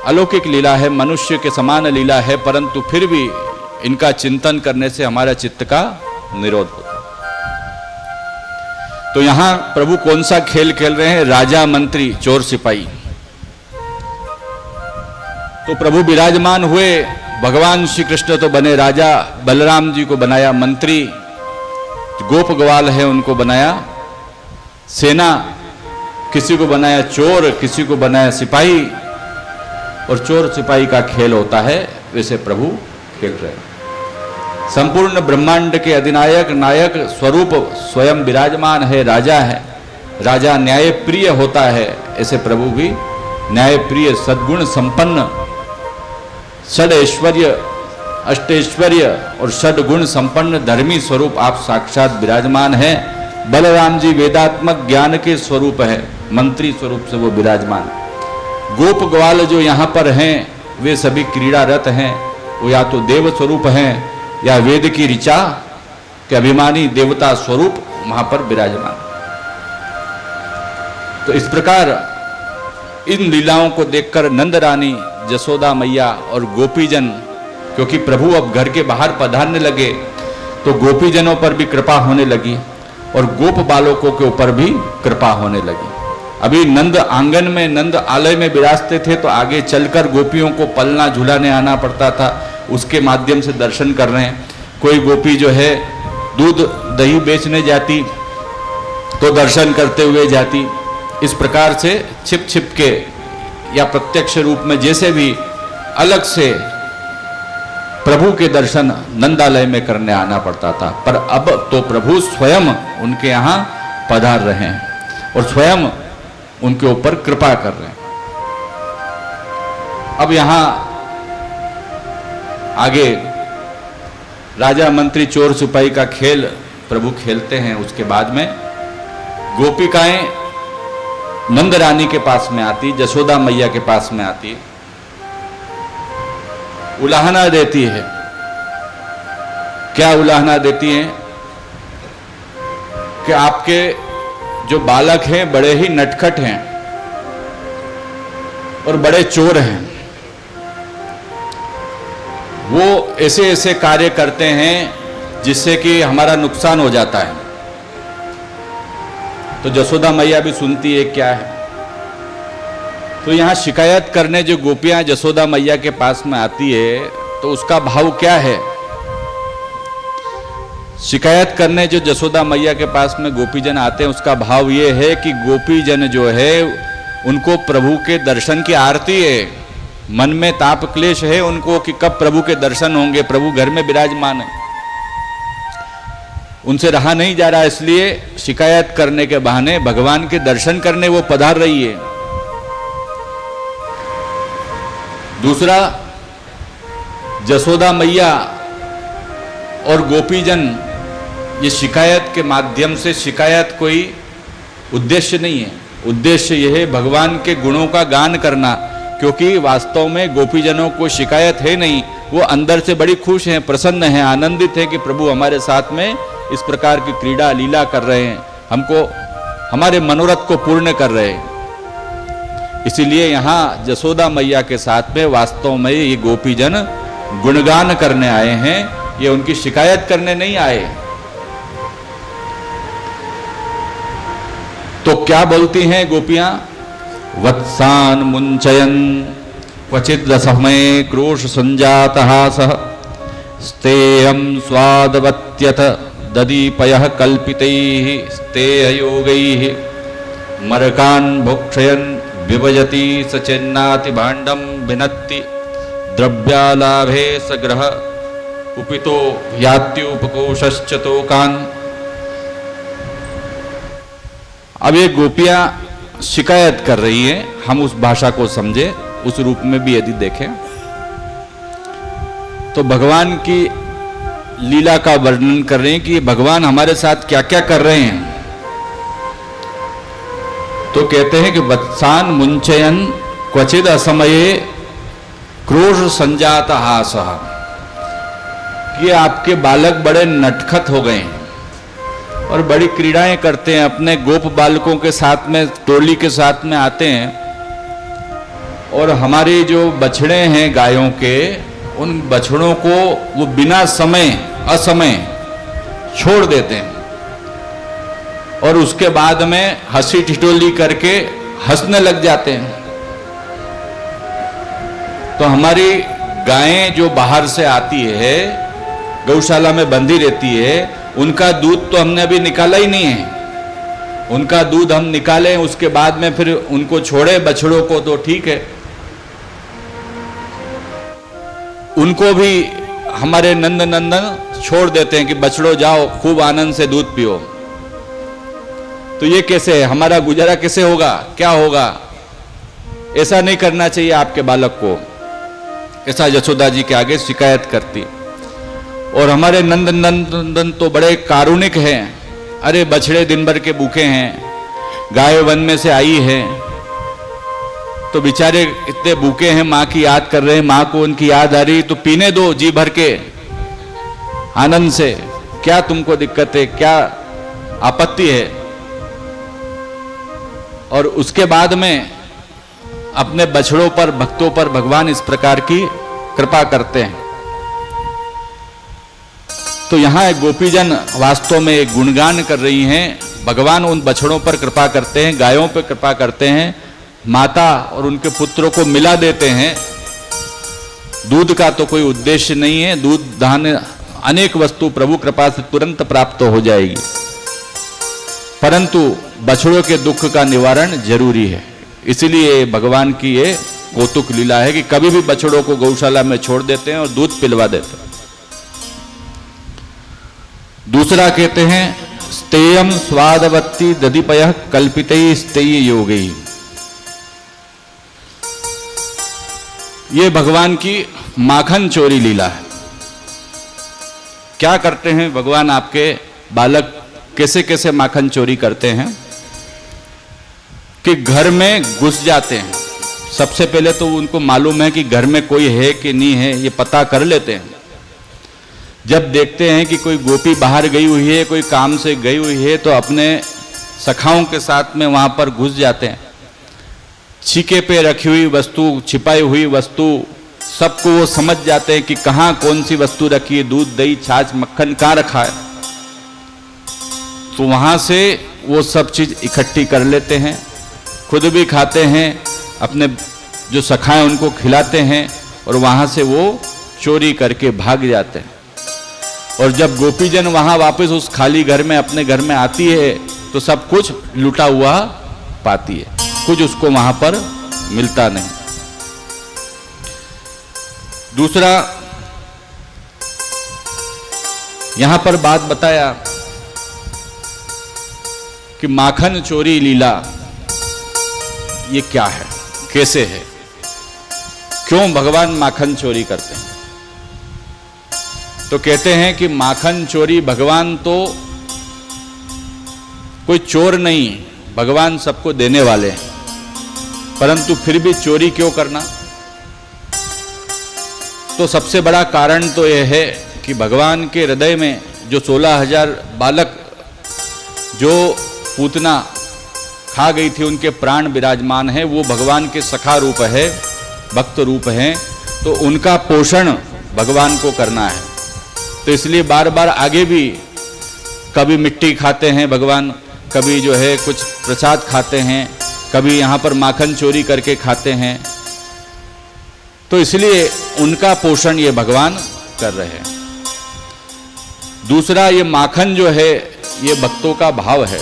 अलौकिक लीला है, मनुष्य के समान लीला है, परंतु फिर भी इनका चिंतन करने से हमारा चित्त का निरोध होता है। तो यहां प्रभु कौन सा खेल खेल रहे हैं? राजा मंत्री चोर सिपाही। तो प्रभु विराजमान हुए, भगवान श्री कृष्ण तो बने राजा, बलराम जी को बनाया मंत्री, गोप ग्वाल है उनको बनाया सेना, किसी को बनाया चोर, किसी को बनाया सिपाही। और चोर सिपाही का खेल होता है, वैसे प्रभु खेल रहे हैं। संपूर्ण ब्रह्मांड के अधिनायक नायक स्वरूप स्वयं विराजमान है, राजा है। राजा न्याय प्रिय होता है, ऐसे प्रभु भी न्याय प्रिय, सद्गुण संपन्न, षड ऐश्वर्य, अष्टैश्वर्य और षड गुण संपन्न धर्मी स्वरूप आप साक्षात विराजमान हैं। बलराम जी वेदात्मक ज्ञान के स्वरूप है, मंत्री स्वरूप से वो विराजमान। गोप ग्वाल जो यहाँ पर हैं वे सभी क्रीड़ारत हैं, वो या तो देव स्वरूप हैं या वेद की ऋचा के अभिमानी देवता स्वरूप वहां पर विराजमान। तो इस प्रकार इन लीलाओं को देखकर नंद रानी, जसोदा मैया और गोपीजन, क्योंकि प्रभु अब घर के बाहर पधारने लगे तो गोपीजनों पर भी कृपा होने लगी और गोप बालकों के ऊपर भी कृपा होने लगी। अभी नंद आंगन में, नंद आलय में विराजते थे तो आगे चलकर गोपियों को पलना झुलाने आना पड़ता था, उसके माध्यम से दर्शन कर रहे हैं। कोई गोपी जो है दूध दही बेचने जाती तो दर्शन करते हुए जाती। इस प्रकार से छिप छिप के या प्रत्यक्ष रूप में जैसे भी अलग से प्रभु के दर्शन नंदालय में करने आना पड़ता था, पर अब तो प्रभु स्वयं उनके यहाँ पधार रहे हैं और स्वयं उनके ऊपर कृपा कर रहे हैं। अब यहाँ आगे राजा मंत्री चोर सिपाही का खेल प्रभु खेलते हैं। उसके बाद में गोपिकाएं नंद रानी के पास में आती, जसोदा मैया के पास में आती, उलाहना देती है। क्या उलाहना देती है कि आपके जो बालक हैं बड़े ही नटखट हैं और बड़े चोर हैं, वो ऐसे ऐसे कार्य करते हैं जिससे कि हमारा नुकसान हो जाता है। तो जसोदा मैया भी सुनती है क्या है। तो यहां शिकायत करने जो गोपियां जसोदा मैया के पास में आती है तो उसका भाव क्या है। शिकायत करने जो जसोदा मैया के पास में गोपीजन आते हैं उसका भाव ये है कि गोपीजन जो है उनको प्रभु के दर्शन की आरती है, मन में ताप क्लेश है उनको कि कब प्रभु के दर्शन होंगे, प्रभु घर में विराजमान है, उनसे रहा नहीं जा रहा, इसलिए शिकायत करने के बहाने भगवान के दर्शन करने वो पधार रही है। दूसरा, जसोदा मैया और गोपीजन ये शिकायत के माध्यम से, शिकायत कोई उद्देश्य नहीं है, उद्देश्य यह है भगवान के गुणों का गान करना, क्योंकि वास्तव में गोपीजनों को शिकायत है नहीं, वो अंदर से बड़ी खुश हैं, प्रसन्न हैं, आनंदित हैं कि प्रभु हमारे साथ में इस प्रकार की क्रीड़ा लीला कर रहे हैं, हमको हमारे मनोरथ को पूर्ण कर रहे हैं। इसीलिए यहाँ जसोदा मैया के साथ में वास्तव में ये गोपीजन गुणगान करने आए हैं, ये उनकी शिकायत करने नहीं आए। तो क्या बोलती हैं गोपियां? वत्सान मुंचयन क्वचिद रसमय क्रोश संजातः सह स्तेयं स्वादवत्यथ ददीपयः कल्पितैः स्तेययोगैः मरकान् भोक्षयन् विभजति सचेन्नाति भाण्डं भिनत्ति द्रव्यालाभे सग्रह उपितो यात्युपकोशश्च तोकान्। अब ये गोपियां शिकायत कर रही हैं, हम उस भाषा को समझे, उस रूप में भी यदि देखें तो भगवान की लीला का वर्णन कर रहे हैं कि भगवान हमारे साथ क्या क्या कर रहे हैं। तो कहते हैं कि वत्सान मुंचयन क्वचिद असमये क्रोश संजात हासः, कि आपके बालक बड़े नटखट हो गए हैं और बड़ी क्रीड़ाएं करते हैं, अपने गोप बालकों के साथ में, टोली के साथ में आते हैं, और हमारे जो बछड़े हैं गायों के, उन बछड़ों को वो बिना समय असमय छोड़ देते हैं और उसके बाद में हंसी ठिठोली करके हंसने लग जाते हैं। तो हमारी गायें जो बाहर से आती है, गौशाला में बंधी रहती है, उनका दूध तो हमने अभी निकाला ही नहीं है। उनका दूध हम निकालें, उसके बाद में फिर उनको छोड़े बछड़ों को तो ठीक है, उनको भी हमारे नंद नंदन छोड़ देते हैं कि बछड़ो जाओ खूब आनंद से दूध पियो। तो ये कैसे है, हमारा गुजारा कैसे होगा, क्या होगा? ऐसा नहीं करना चाहिए आपके बालक को। ऐसा यशोदा जी के आगे शिकायत करती। और हमारे नंद नंदन तो बड़े कारुणिक हैं, अरे बछड़े दिन भर के भूखे हैं, गाय वन में से आई है, तो बेचारे इतने भूखे हैं, माँ की याद कर रहे हैं, माँ को उनकी याद आ रही, तो पीने दो जी भर के आनंद से, क्या तुमको दिक्कत है, क्या आपत्ति है? और उसके बाद में अपने बछड़ों पर, भक्तों पर भगवान इस प्रकार की कृपा करते हैं। तो यहां गोपीजन वास्तव में एक गुणगान कर रही हैं, भगवान उन बछड़ों पर कृपा करते हैं, गायों पर कृपा करते हैं, माता और उनके पुत्रों को मिला देते हैं। दूध का तो कोई उद्देश्य नहीं है, दूध दान अनेक वस्तु प्रभु कृपा से तुरंत प्राप्त हो जाएगी। परंतु बछड़ों के दुख का निवारण जरूरी है। इसलिए भगवान की ये कौतुक लीला है कि कभी भी बछड़ों को गौशाला में छोड़ देते हैं और दूध पिलवा देते हैं। दूसरा कहते हैं स्तेयम स्वादवत्ती दधिपयः कल्पितैः स्तेय योगैः। ये भगवान की माखन चोरी लीला है। क्या करते हैं भगवान, आपके बालक कैसे कैसे माखन चोरी करते हैं कि घर में घुस जाते हैं। सबसे पहले तो उनको मालूम है कि घर में कोई है कि नहीं है, ये पता कर लेते हैं। जब देखते हैं कि कोई गोपी बाहर गई हुई है, कोई काम से गई हुई है, तो अपने सखाओं के साथ में वहां पर घुस जाते हैं। छीके पे रखी हुई वस्तु, छिपाई हुई वस्तु, सबको वो समझ जाते हैं कि कहाँ कौन सी वस्तु रखी है, दूध दही छाछ मक्खन कहाँ रखा है। तो वहां से वो सब चीज इकट्ठी कर लेते हैं, खुद भी खाते हैं, अपने जो सखाएं उनको खिलाते हैं, और वहां से वो चोरी करके भाग जाते हैं। और जब गोपीजन वहां वापस उस खाली घर में अपने घर में आती है तो सब कुछ लुटा हुआ पाती है, कुछ उसको वहां पर मिलता नहीं। दूसरा यहां पर बात बताया कि माखन चोरी लीला ये क्या है, कैसे है, क्यों भगवान माखन चोरी करते हैं। तो कहते हैं कि माखन चोरी, भगवान तो कोई चोर नहीं, भगवान सबको देने वाले हैं, परंतु फिर भी चोरी क्यों करना। तो सबसे बड़ा कारण तो यह है कि भगवान के हृदय में जो 16,000 बालक जो पूतना खा गई थी, उनके प्राण विराजमान है, वो भगवान के सखा रूप है, भक्त रूप हैं, तो उनका पोषण भगवान को करना है। तो इसलिए बार बार आगे भी कभी मिट्टी खाते हैं भगवान, कभी जो है कुछ प्रसाद खाते हैं, कभी यहाँ पर माखन चोरी करके खाते हैं। तो इसलिए उनका पोषण ये भगवान कर रहे हैं। दूसरा, ये माखन जो है ये भक्तों का भाव है।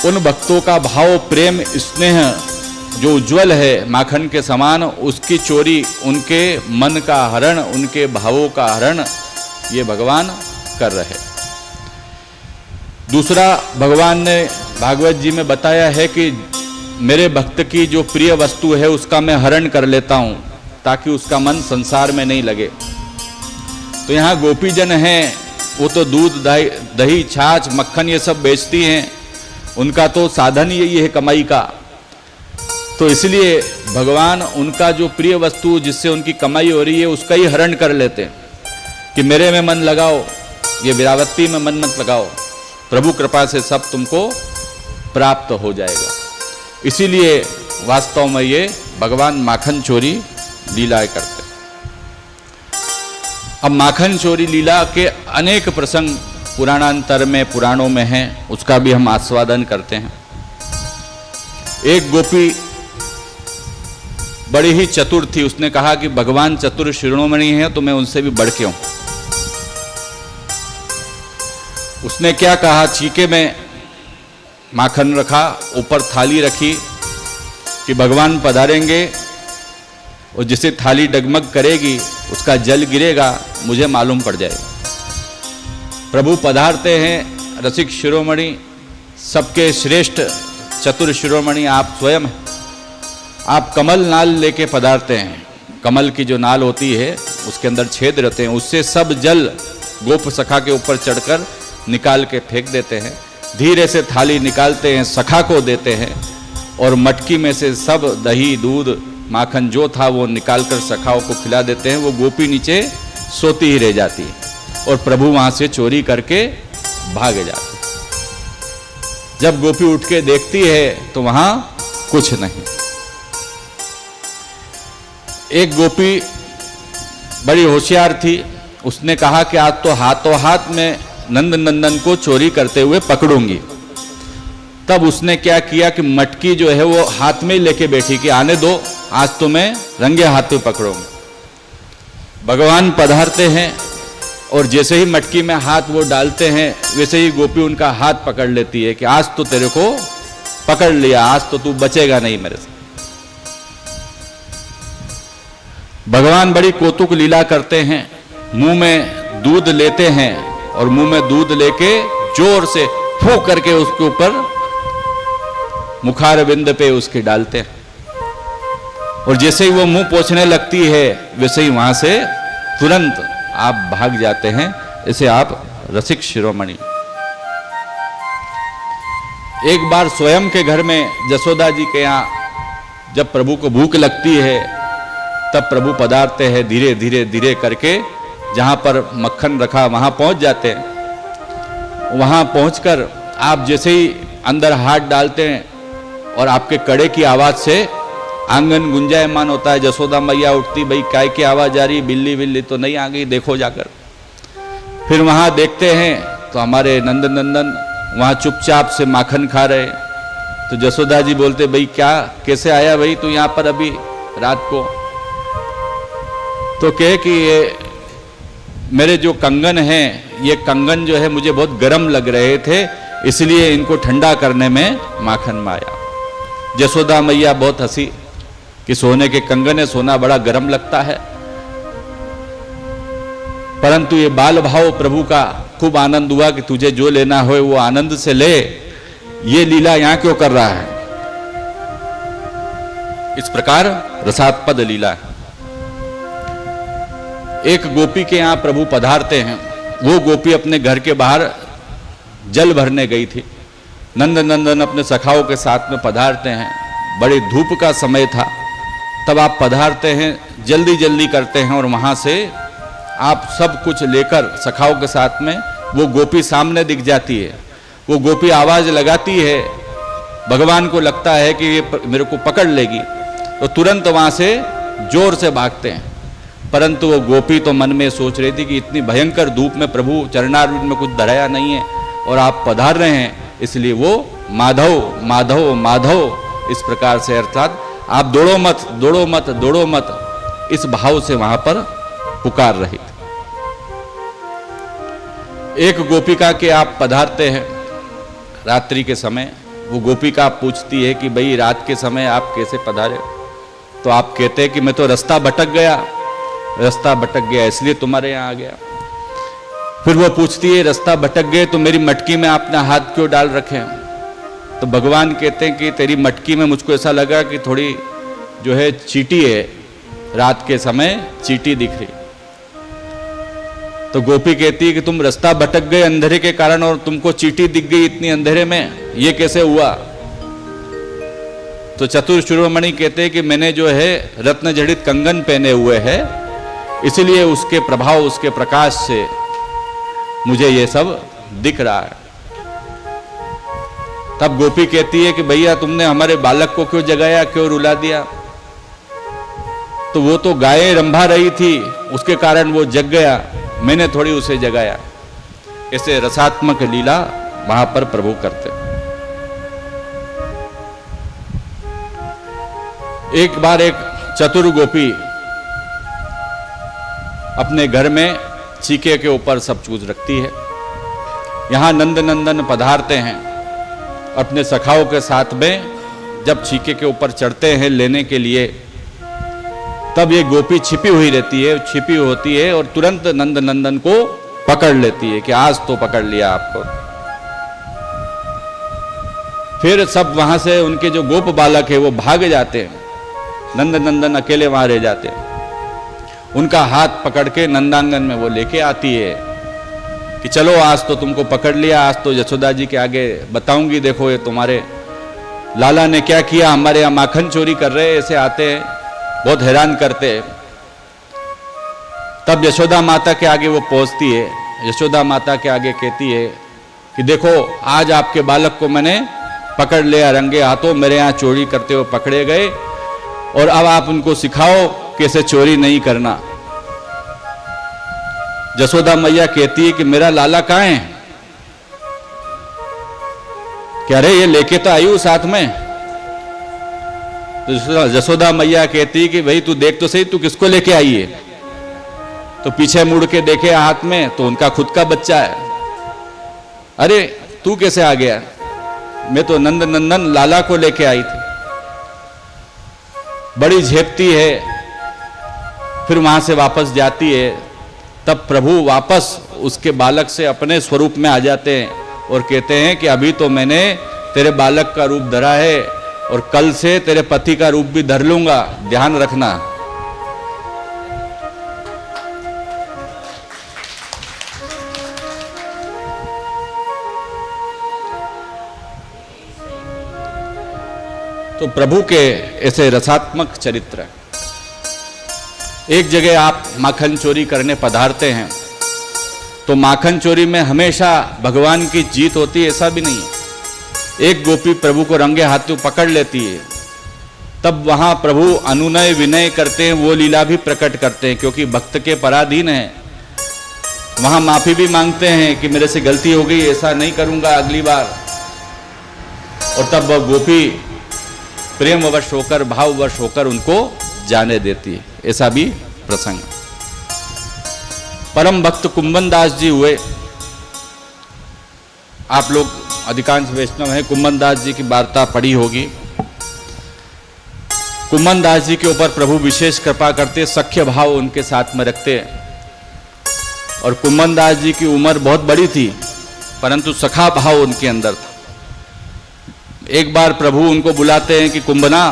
उन भक्तों का भाव, प्रेम, स्नेह जो उज्जवल है माखन के समान, उसकी चोरी, उनके मन का हरण, उनके भावों का हरण ये भगवान कर रहे। दूसरा, भगवान ने भागवत जी में बताया है कि मेरे भक्त की जो प्रिय वस्तु है उसका मैं हरण कर लेता हूं ताकि उसका मन संसार में नहीं लगे। तो यहाँ गोपीजन हैं, वो तो दूध दही छाछ मक्खन ये सब बेचती हैं, उनका तो साधन यही है कमाई का। तो इसलिए भगवान उनका जो प्रिय वस्तु जिससे उनकी कमाई हो रही है उसका ही हरण कर लेते हैं कि मेरे में मन लगाओ, ये विरावत्ती में मन मत लगाओ, प्रभु कृपा से सब तुमको प्राप्त हो जाएगा। इसीलिए वास्तव में ये भगवान माखन चोरी लीलाएं करते हैं। अब माखन चोरी लीला के अनेक प्रसंग पुराणांतर में, पुराणों में हैं, उसका भी हम आस्वादन करते हैं। एक गोपी बड़ी ही चतुर थी, उसने कहा कि भगवान चतुर शिरोमणि है तो मैं उनसे भी बढ़ के हूं। उसने क्या कहा, चीके में माखन रखा, ऊपर थाली रखी कि भगवान पधारेंगे और जिसे थाली डगमग करेगी उसका जल गिरेगा, मुझे मालूम पड़ जाएगा। प्रभु पधारते हैं, रसिक शिरोमणि, सबके श्रेष्ठ चतुर शिरोमणि आप स्वयं हैं। आप कमल नाल लेके पधारते हैं, कमल की जो नाल होती है उसके अंदर छेद रहते हैं, उससे सब जल गोप सखा के ऊपर चढ़कर निकाल के फेंक देते हैं। धीरे से थाली निकालते हैं, सखा को देते हैं, और मटकी में से सब दही दूध माखन जो था वो निकाल कर सखाओं को खिला देते हैं। वो गोपी नीचे सोती ही रह जाती है और प्रभु वहां से चोरी करके भागे जाते हैं। जब गोपी उठ के देखती है तो वहां कुछ नहीं। एक गोपी बड़ी होशियार थी, उसने कहा कि आज तो हाथों हाथ में नंद नंदन को चोरी करते हुए पकड़ूंगी। तब उसने क्या किया कि मटकी जो है वो हाथ में लेके बैठी कि आने दो, आज तो मैं रंगे हाथ में पकड़ूंगी। भगवान पधारते हैं, और जैसे ही मटकी में हाथ वो डालते हैं वैसे ही गोपी उनका हाथ पकड़ लेती है कि आज तो तेरे को पकड़ लिया, आज तो तू बचेगा नहीं मेरे से। भगवान बड़ी कौतुक लीला करते हैं, मुंह में दूध लेते हैं और मुंह में दूध लेके जोर से फूंक करके उसके ऊपर मुखारविंद पे उसके डालते हैं, और जैसे ही वो मुंह पोंछने लगती है वैसे ही वहां से तुरंत आप भाग जाते हैं। इसे आप रसिक शिरोमणि। एक बार स्वयं के घर में जसोदा जी के यहाँ जब प्रभु को भूख लगती है तब प्रभु पधारते हैं, धीरे धीरे धीरे करके जहां पर मक्खन रखा वहां पहुंच जाते हैं। वहां पहुंचकर आप जैसे ही अंदर हाथ डालते हैं और आपके कड़े की आवाज से आंगन गुंजायमान होता है। जसोदा मैया उठती, भाई काय की आवाज आ रही, बिल्ली बिल्ली तो नहीं आ गई, देखो जाकर। फिर वहां देखते हैं तो हमारे नंद नंदन वहां चुपचाप से माखन खा रहे। तो जसोदा जी बोलते, भाई क्या कैसे आया भाई तू यहाँ पर अभी रात को? तो कहे कि ये मेरे जो कंगन हैं, ये कंगन जो है मुझे बहुत गर्म लग रहे थे, इसलिए इनको ठंडा करने में माखन में आया। जसोदा मैया बहुत हंसी कि सोने के कंगन है, सोना बड़ा गर्म लगता है। परंतु ये बाल भाव प्रभु का खूब आनंद हुआ कि तुझे जो लेना हो वो आनंद से ले, ये लीला यहां क्यों कर रहा है? इस प्रकार रसात्पद लीला है। एक गोपी के यहां प्रभु पधारते हैं। वो गोपी अपने घर के बाहर जल भरने गई थी। नंद नंदन अपने सखाओं के साथ में पधारते हैं। बड़ी धूप का समय था, तब आप पधारते हैं, जल्दी जल्दी करते हैं और वहां से आप सब कुछ लेकर सखाओं के साथ में वो गोपी सामने दिख जाती है। वो गोपी आवाज लगाती है, भगवान को लगता है कि ये मेरे को पकड़ लेगी, तो तुरंत वहां से जोर से भागते हैं। परंतु वो गोपी तो मन में सोच रही थी कि इतनी भयंकर धूप में प्रभु चरणारविंद में कुछ धराया नहीं है और आप पधार रहे हैं, इसलिए वो माधव माधव माधव इस प्रकार से, अर्थात आप दौड़ो मत दौड़ो मत दौड़ो मत, इस भाव से वहां पर पुकार रही थी। एक गोपिका के आप पधारते हैं रात्रि के समय। वो गोपिका पूछती है कि भाई रात के समय आप कैसे पधारे? तो आप कहते हैं कि मैं तो रास्ता भटक गया इसलिए तुम्हारे यहाँ आ गया। फिर वो पूछती है रास्ता भटक गए तो मेरी मटकी में आपने हाथ क्यों डाल रखे? तो भगवान कहते हैं कि तेरी मटकी में मुझको ऐसा लगा कि थोड़ी जो है चींटी है, रात के समय चींटी दिख रही। तो गोपी कहती है कि तुम रास्ता भटक गए अंधेरे के कारण और तुमको चींटी दिख गई इतनी अंधेरे में, ये कैसे हुआ? तो चतुर शिरोमणि कहते हैं कि मैंने जो है रत्न जड़ित कंगन पहने हुए है, इसलिए उसके प्रभाव, उसके प्रकाश से मुझे ये सब दिख रहा है। तब गोपी कहती है कि भैया तुमने हमारे बालक को क्यों जगाया, क्यों रुला दिया? तो वो तो गाय रंभा रही थी, उसके कारण वो जग गया, मैंने थोड़ी उसे जगाया। ऐसे रसात्मक लीला वहां पर प्रभु करते। एक बार एक चतुर गोपी अपने घर में चीके के ऊपर सब चूज रखती है। यहां नंद नंदन पधारते हैं अपने सखाओं के साथ में। जब चीके के ऊपर चढ़ते हैं लेने के लिए, तब ये गोपी छिपी हुई रहती है, छिपी होती है और तुरंत नंद नंदन को पकड़ लेती है कि आज तो पकड़ लिया आपको। फिर सब वहां से उनके जो गोप बालक है वो भाग जाते हैं, नंद नंदन अकेले वहां रह जाते हैं। उनका हाथ पकड़ के नंदांगन में वो लेके आती है कि चलो आज तो तुमको पकड़ लिया, आज तो यशोदा जी के आगे बताऊंगी, देखो ये तुम्हारे लाला ने क्या किया, हमारे यहाँ माखन चोरी कर रहे, ऐसे आते हैं, बहुत हैरान करते हैं। तब यशोदा माता के आगे वो पहुंचती है। यशोदा माता के आगे कहती है कि देखो आज आपके बालक को मैंने पकड़ लिया रंगे हाथों, मेरे यहाँ चोरी करते हुए पकड़े गए, और अब आप उनको सिखाओ कैसे चोरी नहीं करना। यशोदा मैया कहती है कि मेरा लाला कहाँ है? कह रहे ये लेके तो आई हूं साथ में। तो यशोदा मैया कहती है कि भाई तू देख तो सही, तू किसको लेके आई है? तो पीछे मुड़ के देखे हाथ में तो उनका खुद का बच्चा है। अरे तू कैसे आ गया? मैं तो नंद नंदन लाला को लेके आई थी। बड़ी झेपती है, फिर वहां से वापस जाती है। तब प्रभु वापस उसके बालक से अपने स्वरूप में आ जाते हैं और कहते हैं कि अभी तो मैंने तेरे बालक का रूप धरा है और कल से तेरे पति का रूप भी धर लूंगा, ध्यान रखना। तो प्रभु के ऐसे रसात्मक चरित्र। एक जगह आप माखन चोरी करने पधारते हैं तो माखन चोरी में हमेशा भगवान की जीत होती है, ऐसा भी नहीं है। एक गोपी प्रभु को रंगे हाथों पकड़ लेती है, तब वहां प्रभु अनुनय विनय करते हैं, वो लीला भी प्रकट करते हैं, क्योंकि भक्त के पराधीन है। वहां माफी भी मांगते हैं कि मेरे से गलती हो गई, ऐसा नहीं करूंगा अगली बार। और तब वह गोपी प्रेमवश होकर, भाववश होकर उनको जाने देती है। ऐसा भी प्रसंग। परम भक्त कुंभन दास जी हुए। आप लोग अधिकांश वैष्णव हैं, कुंभन दास जी की वार्ता पढ़ी होगी। कुंभन दास जी के ऊपर प्रभु विशेष कृपा करते, सख्य भाव उनके साथ में रखते। और कुंभन दास जी की उम्र बहुत बड़ी थी, परंतु सखा भाव उनके अंदर था। एक बार प्रभु उनको बुलाते हैं कि कुंभना,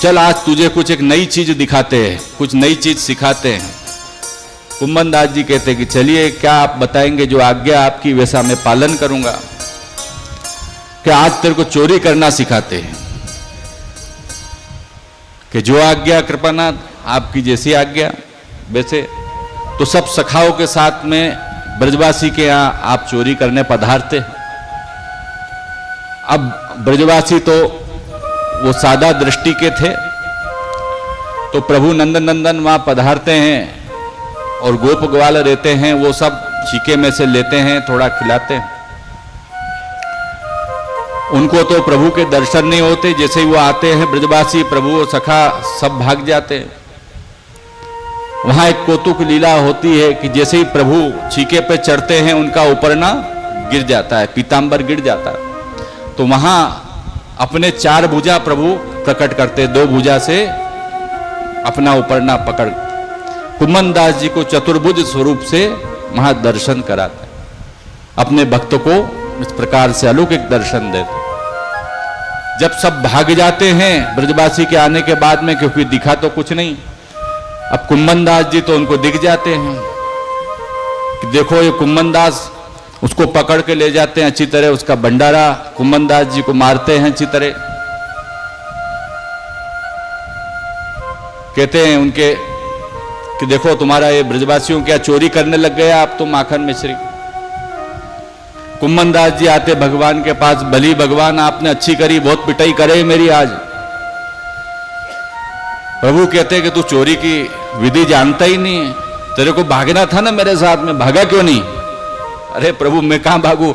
चल आज तुझे कुछ एक नई चीज दिखाते हैं, कुछ नई चीज सिखाते हैं। कुंभन दास जी कहते हैं कि चलिए, क्या आप बताएंगे? जो आज्ञा आपकी वैसा मैं पालन करूंगा। कि आज तेरे को चोरी करना सिखाते हैं। कि जो आज्ञा कृपानाथ, आपकी जैसी आज्ञा वैसे। तो सब सखाओं के साथ में ब्रजवासी के यहां आप चोरी करने पधारते हैं। अब ब्रजवासी तो वो सादा दृष्टि के थे, तो प्रभु नंद नंदन वहां पधारते हैं और गोप ग्वाल रहते हैं, वो सब छीके में से लेते हैं, थोड़ा खिलाते हैं। उनको तो प्रभु के दर्शन नहीं होते, जैसे ही वो आते हैं ब्रजवासी, प्रभु और सखा सब भाग जाते हैं। वहां एक कौतुक लीला होती है कि जैसे ही प्रभु छीके पे चढ़ते हैं, उनका उपरना गिर जाता है, पीतांबर गिर जाता है। तो वहां अपने 4 भुजा प्रभु प्रकट करते, 2 भुजा से अपना उपरना पकड़ कुंभन दास जी को चतुर्भुज स्वरूप से वहां दर्शन कराते, अपने भक्त को इस प्रकार से अलौकिक दर्शन देते। जब सब भाग जाते हैं ब्रजवासी के आने के बाद में, क्योंकि दिखा तो कुछ नहीं, अब कुंभन दास जी तो उनको दिख जाते हैं कि देखो ये कुंभन दास। उसको पकड़ के ले जाते हैं अच्छी तरह, उसका भंडारा कुंभन दास जी को मारते हैं अच्छी तरह। कहते हैं उनके कि देखो तुम्हारा ये ब्रजवासियों क्या चोरी करने लग गया आप तो माखन मिश्री। कुंभन दास जी आते भगवान के पास, भली भगवान आपने अच्छी करी, बहुत पिटाई करे मेरी आज। प्रभु कहते हैं कि तू चोरी की विधि जानता ही नहीं, तेरे को भागना था ना मेरे साथ में, भागा क्यों नहीं? अरे प्रभु मैं कहां भागू?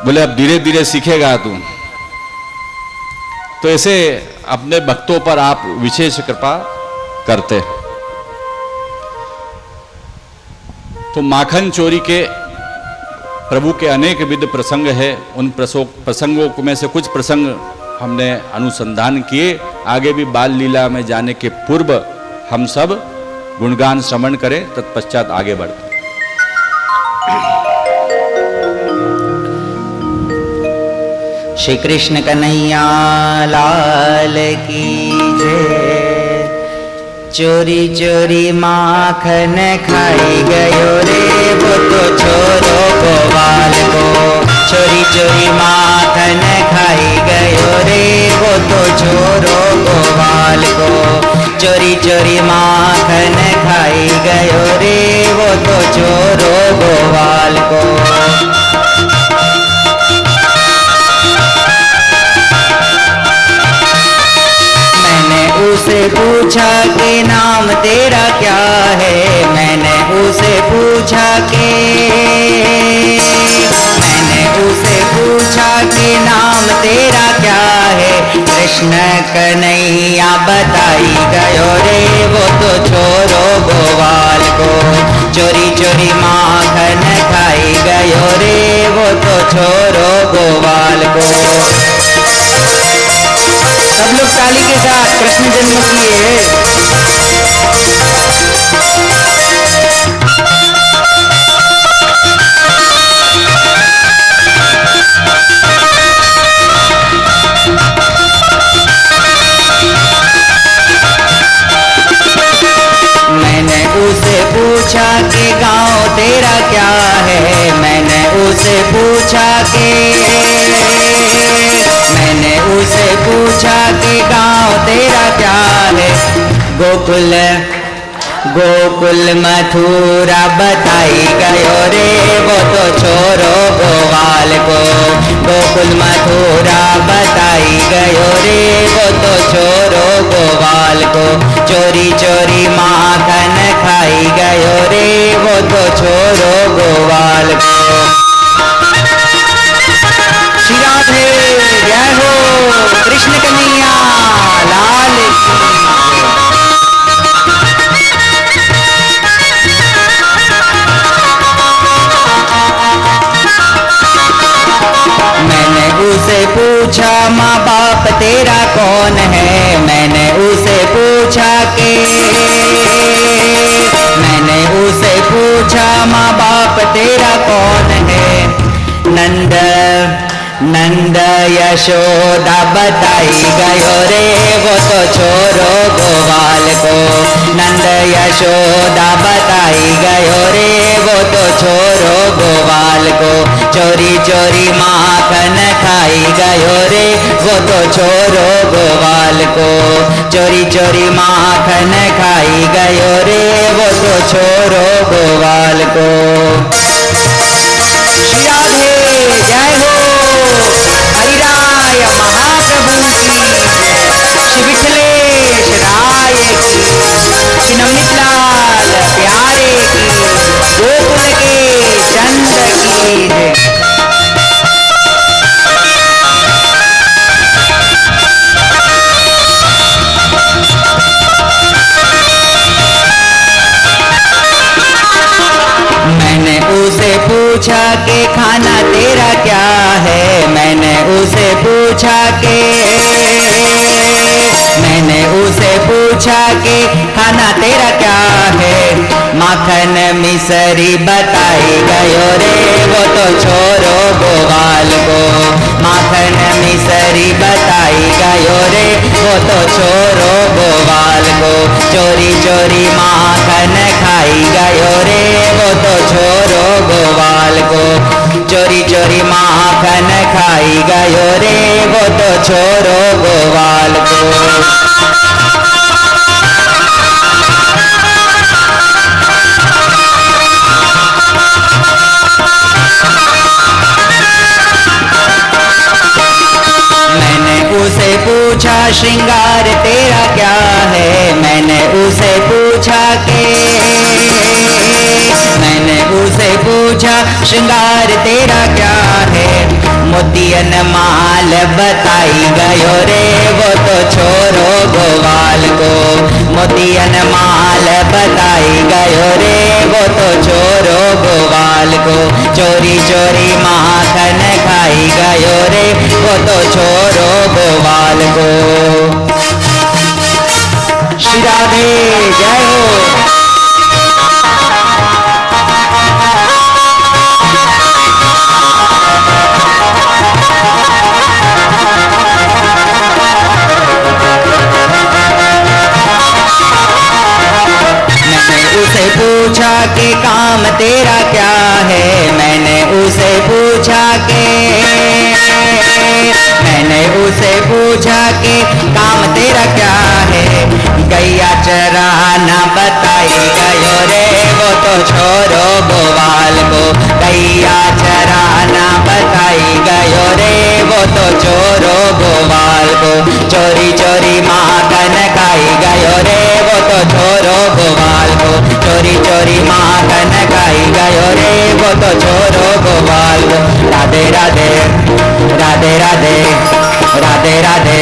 बोले अब धीरे धीरे सीखेगा तू। तो ऐसे अपने भक्तों पर आप विशेष कृपा करते। तो माखन चोरी के प्रभु के अनेक विध प्रसंग है। उन प्रसंगों में से कुछ प्रसंग हमने अनुसंधान किए। आगे भी बाल लीला में जाने के पूर्व हम सब गुणगान श्रवण करें, तत्पश्चात आगे बढ़ते। श्री कृष्ण कन्हैया लाल की जय। चोरी चोरी माखन खाई गयो रे वो तो छोरो गोवाल को। चोरी चोरी माखन खाई गयो रे वो तो छोरो गोवाल को। चोरी चोरी माखन खाई गयो रे वो तो छोरो गोवाल को। उसे पूछा कि नाम तेरा क्या है। मैंने उसे पूछा कि नाम तेरा क्या है। कृष्ण कृष्ण कन्हैया बताई गयो रे वो तो छोरो गोवाल को, चोरी चोरी माखन खाई गयो रे वो तो छोरो गोवाल को। सब लोग ताली के साथ कृष्ण जन्म किए। मैंने उसे पूछा कि गांव तेरा क्या है, मैंने उसे पूछा कि गांव तेरा क्या है। गोकुल गोकुल मथुरा बताई गयो रे वो तो छोरो गोवाल को, गोकुल मथुरा बताई गयो रे वो तो छोरो गोवाल को, चोरी चोरी माखन खाई गयो रे वो तो छोरो गोवाल को। श्री राधे जय हो, कृष्ण कन्हैया लाल की। मैंने उसे पूछा माँ बाप तेरा कौन है, मैंने उसे पूछा माँ बाप तेरा कौन है। नंद यशोदा बताई गयो रे वो तो छोरो गोवाल को, नंद यशोदा बताई गयो रे वो तो छोरो गोवाल को, चोरी चोरी माखन खाई गयो रे वो तो छोरो गोवाल को, चोरी चोरी माखन खाई गयो रे वो तो छोरो गोवाल को। श्री राधे जय हो, हरिराय महाप्रभु की, श्री विठलेश राय की, श्री नवनीतलाल प्यारे की, गोकुल के चंद की। मैंने उसे पूछा कि खाना तेरा क्या है, मैंने उसे पूछा कि खाना तेरा क्या है। माखन मिसरी बताई गयो रे वो तो छोरो गोवाल को, माखन मिसरी बताई गयो रे वो तो छोरो गोवाल को, चोरी चोरी माखन खाई गयो रे वो तो छोरो गोवाल को, चोरी चोरी माखन खाई गयो रे वो तो छोरो गोवाल को। मैंने उसे पूछा श्रृंगार तेरा क्या है, मैंने उसे पूछा श्रृंगार तेरा क्या है। मोतियन माल बताई गयो रे वो तो छोरो गोवाल को, मोतियन माल बताई गयो रे वो तो छोरो गोवाल को, चोरी चोरी माखन खाई गयो रे वो तो छोरो गोवाल को। श्री राधे जय हो। उसे पूछा कि काम तेरा क्या है, मैंने उसे पूछा कि काम तेरा क्या है। गैया चराना बताई गयो रे वो तो छोरो गोवाल को, गैया चराना बताई गयो रे वो तो छोरो गोवाल को, चोरी चोरी माखन खाई गयो रे वो तो छोरो गोवाल को, चोरी चोरी माखन खाई गयो रे वो तो छोरो गोवाल को। राधे राधे राधे राधे राधे राधे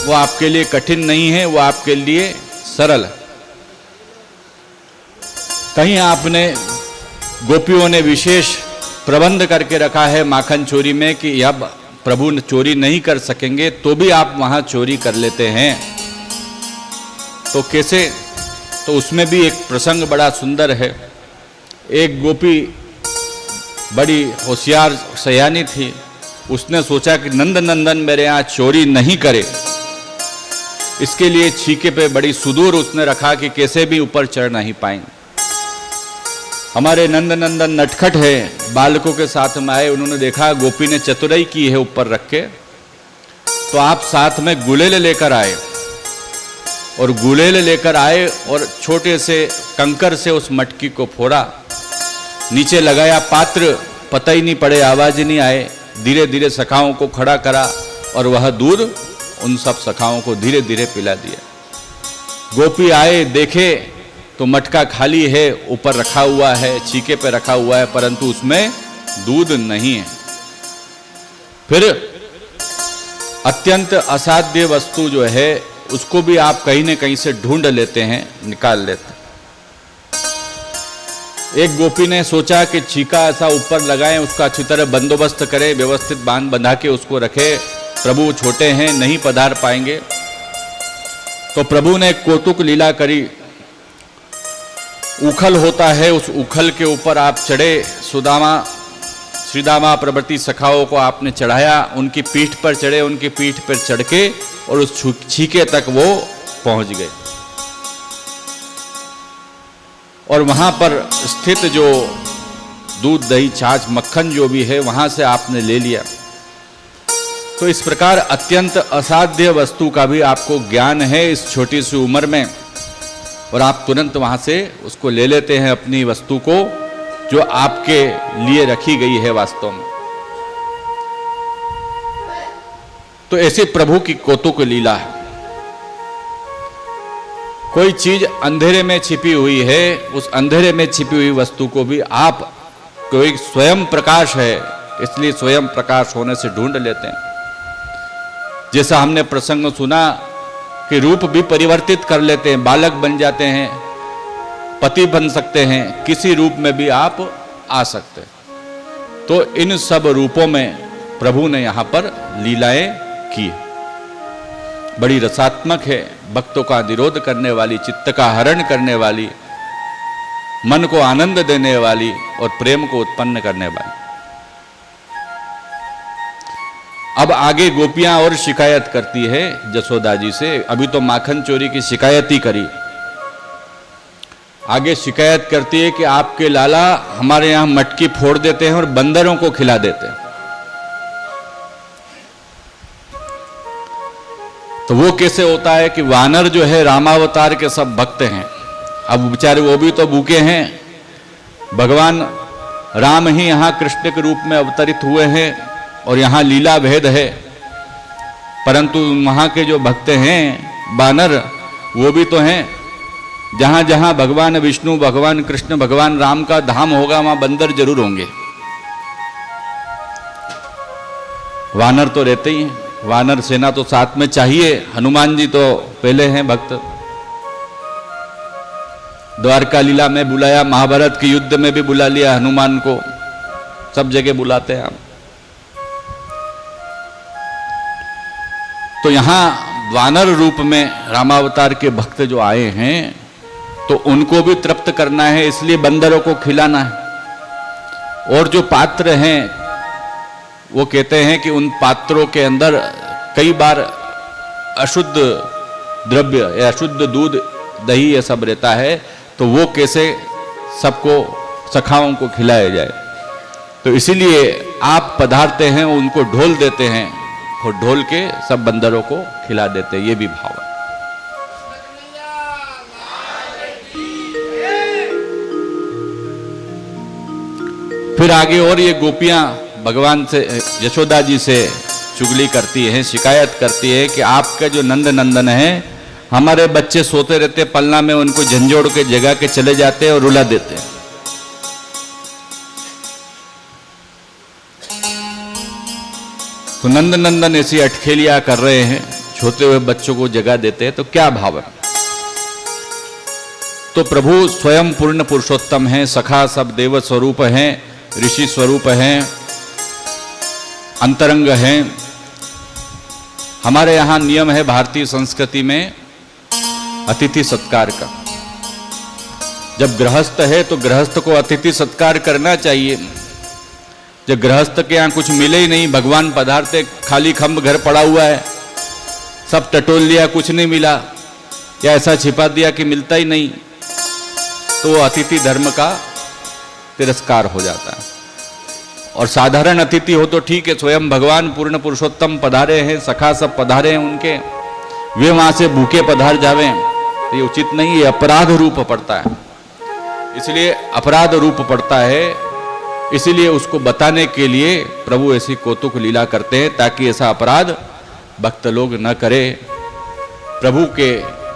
वो आपके लिए कठिन नहीं है, वो आपके लिए सरल है। कहीं आपने गोपियों ने विशेष प्रबंध करके रखा है माखन चोरी में कि अब प्रभु चोरी नहीं कर सकेंगे, तो भी आप वहां चोरी कर लेते हैं। तो कैसे? तो उसमें भी एक प्रसंग बड़ा सुंदर है। एक गोपी बड़ी होशियार सयानी थी, उसने सोचा कि नंद नंदन मेरे यहाँ चोरी नहीं करे, इसके लिए छीके पे बड़ी सुदूर उसने रखा कि कैसे भी ऊपर चढ़ नहीं पाएंगे। हमारे नंद नंदन नटखट है, बालकों के साथ में आए, उन्होंने देखा गोपी ने चतुराई की है ऊपर रख के, तो आप साथ में गुलेल लेकर आए, और गुलेल लेकर आए और छोटे से कंकर से उस मटकी को फोड़ा, नीचे लगाया पात्र, पता ही नहीं पड़े, आवाज ही नहीं आए, धीरे धीरे सखाओं को खड़ा करा और वह दूध उन सब सखाओं को धीरे धीरे पिला दिया। गोपी आए, देखे तो मटका खाली है, ऊपर रखा हुआ है, छीके पे रखा हुआ है, परंतु उसमें दूध नहीं है। फिर अत्यंत असाध्य वस्तु जो है उसको भी आप कहीं न कहीं से ढूंढ लेते हैं, निकाल लेते हैं। एक गोपी ने सोचा कि छीका ऐसा ऊपर लगाएं, उसका अच्छी तरह बंदोबस्त करें, व्यवस्थित बांध बंधा के उसको रखे, प्रभु छोटे हैं नहीं पधार पाएंगे। तो प्रभु ने कौतुक लीला करी, उखल होता है, उस उखल के ऊपर आप चढ़े, सुदामा श्रीदामा प्रभृति सखाओं को आपने चढ़ाया, उनकी पीठ पर चढ़े, उनकी पीठ पर चढ़ के और उस छीके तक वो पहुंच गए, और वहां पर स्थित जो दूध दही छाछ मक्खन जो भी है वहां से आपने ले लिया। तो इस प्रकार अत्यंत असाध्य वस्तु का भी आपको ज्ञान है इस छोटी सी उम्र में, और आप तुरंत वहां से उसको ले लेते हैं, अपनी वस्तु को जो आपके लिए रखी गई है वास्तव में। तो ऐसे प्रभु की कौतुक लीला है। कोई चीज अंधेरे में छिपी हुई है, उस अंधेरे में छिपी हुई वस्तु को भी आप, कोई स्वयं प्रकाश है इसलिए स्वयं प्रकाश होने से ढूंढ लेते हैं। जैसा हमने प्रसंग सुना कि रूप भी परिवर्तित कर लेते हैं, बालक बन जाते हैं, पति बन सकते हैं, किसी रूप में भी आप आ सकते हैं। तो इन सब रूपों में प्रभु ने यहां पर लीलाएं की, बड़ी रसात्मक है, भक्तों का निरोध करने वाली, चित्त का हरण करने वाली, मन को आनंद देने वाली और प्रेम को उत्पन्न करने वाली। अब आगे गोपियां और शिकायत करती है जसोदा जी से। अभी तो माखन चोरी की शिकायत ही करी, आगे शिकायत करती है कि आपके लाला हमारे यहां मटकी फोड़ देते हैं और बंदरों को खिला देते हैं। तो वो कैसे होता है कि वानर जो है रामावतार के सब भक्त हैं, अब बेचारे वो भी तो भूखे हैं। भगवान राम ही यहाँ कृष्ण के रूप में अवतरित हुए हैं और यहाँ लीला भेद है, परंतु वहाँ के जो भक्त हैं वानर वो भी तो हैं। जहाँ जहाँ भगवान विष्णु, भगवान कृष्ण, भगवान राम का धाम होगा वहाँ बंदर जरूर होंगे। वानर तो रहते ही हैं, वानर सेना तो साथ में चाहिए। हनुमान जी तो पहले हैं भक्त, द्वारका लीला में बुलाया, महाभारत के युद्ध में भी बुला लिया हनुमान को, सब जगह बुलाते हैं हम। तो यहां वानर रूप में रामावतार के भक्त जो आए हैं तो उनको भी तृप्त करना है, इसलिए बंदरों को खिलाना है। और जो पात्र हैं वो कहते हैं कि उन पात्रों के अंदर कई बार अशुद्ध द्रव्य या अशुद्ध दूध दही ये सब रहता है, तो वो कैसे सबको सखाओं को खिलाया जाए। तो इसीलिए आप पधारते हैं, उनको ढोल देते हैं और ढोल के सब बंदरों को खिला देते हैं, ये भी भाव है। फिर आगे और ये गोपियां भगवान से, यशोदा जी से चुगली करती है, शिकायत करती है कि आपका जो नंद नंदन है, हमारे बच्चे सोते रहते पलना में, उनको झंझोड़ के जगा के चले जाते हैं और रुला देते हैं। तो नंद नंदन ऐसी अटखेलियां कर रहे हैं, छोटे हुए बच्चों को जगह देते हैं, तो क्या भाव है? तो प्रभु स्वयं पूर्ण पुरुषोत्तम हैं, सखा सब देव स्वरूप हैं, ऋषि स्वरूप हैं, अंतरंग हैं। हमारे यहाँ नियम है भारतीय संस्कृति में अतिथि सत्कार का। जब गृहस्थ है तो गृहस्थ को अतिथि सत्कार करना चाहिए। जब गृहस्थ के यहाँ कुछ मिले ही नहीं, भगवान पधारते, खाली खम्भ घर पड़ा हुआ है, सब टटोल लिया, कुछ नहीं मिला, या ऐसा छिपा दिया कि मिलता ही नहीं, तो अतिथि धर्म का तिरस्कार हो जाता है। और साधारण अतिथि हो तो ठीक है, स्वयं भगवान पूर्ण पुरुषोत्तम पधारे हैं, सखा सब पधारे हैं उनके, वे वहां से भूखे पधार जावे, तो ये उचित नहीं, ये अपराध रूप पड़ता है। इसलिए अपराध रूप पड़ता है, इसीलिए उसको बताने के लिए प्रभु ऐसी कौतुक लीला करते हैं, ताकि ऐसा अपराध भक्त लोग न करे। प्रभु के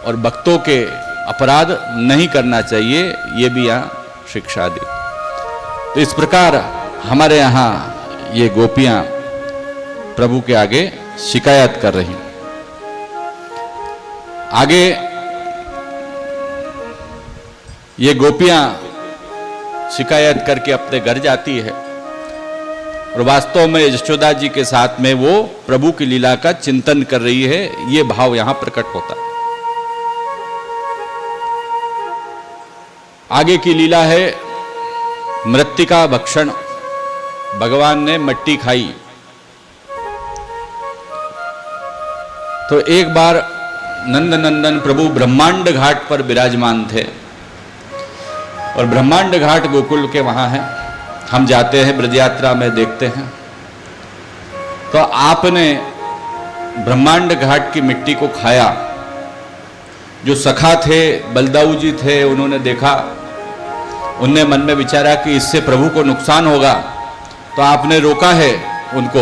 और भक्तों के अपराध नहीं करना चाहिए, ये भी यहाँ शिक्षा दी। तो इस प्रकार हमारे यहाँ ये गोपियां प्रभु के आगे शिकायत कर रही। आगे ये गोपियां शिकायत करके अपने घर जाती है, और वास्तव में यशोदा जी के साथ में वो प्रभु की लीला का चिंतन कर रही है, ये भाव यहां प्रकट होता है। आगे की लीला है मृत्तिका भक्षण। भगवान ने मिट्टी खाई। तो एक बार नंद नंदन प्रभु ब्रह्मांड घाट पर विराजमान थे, और ब्रह्मांड घाट गोकुल के वहां है, हम जाते हैं ब्रज यात्रा में देखते हैं। तो आपने ब्रह्मांड घाट की मिट्टी को खाया। जो सखा थे, बलदाऊ जी थे, उन्होंने देखा, उनने मन में विचारा कि इससे प्रभु को नुकसान होगा, तो आपने रोका है उनको।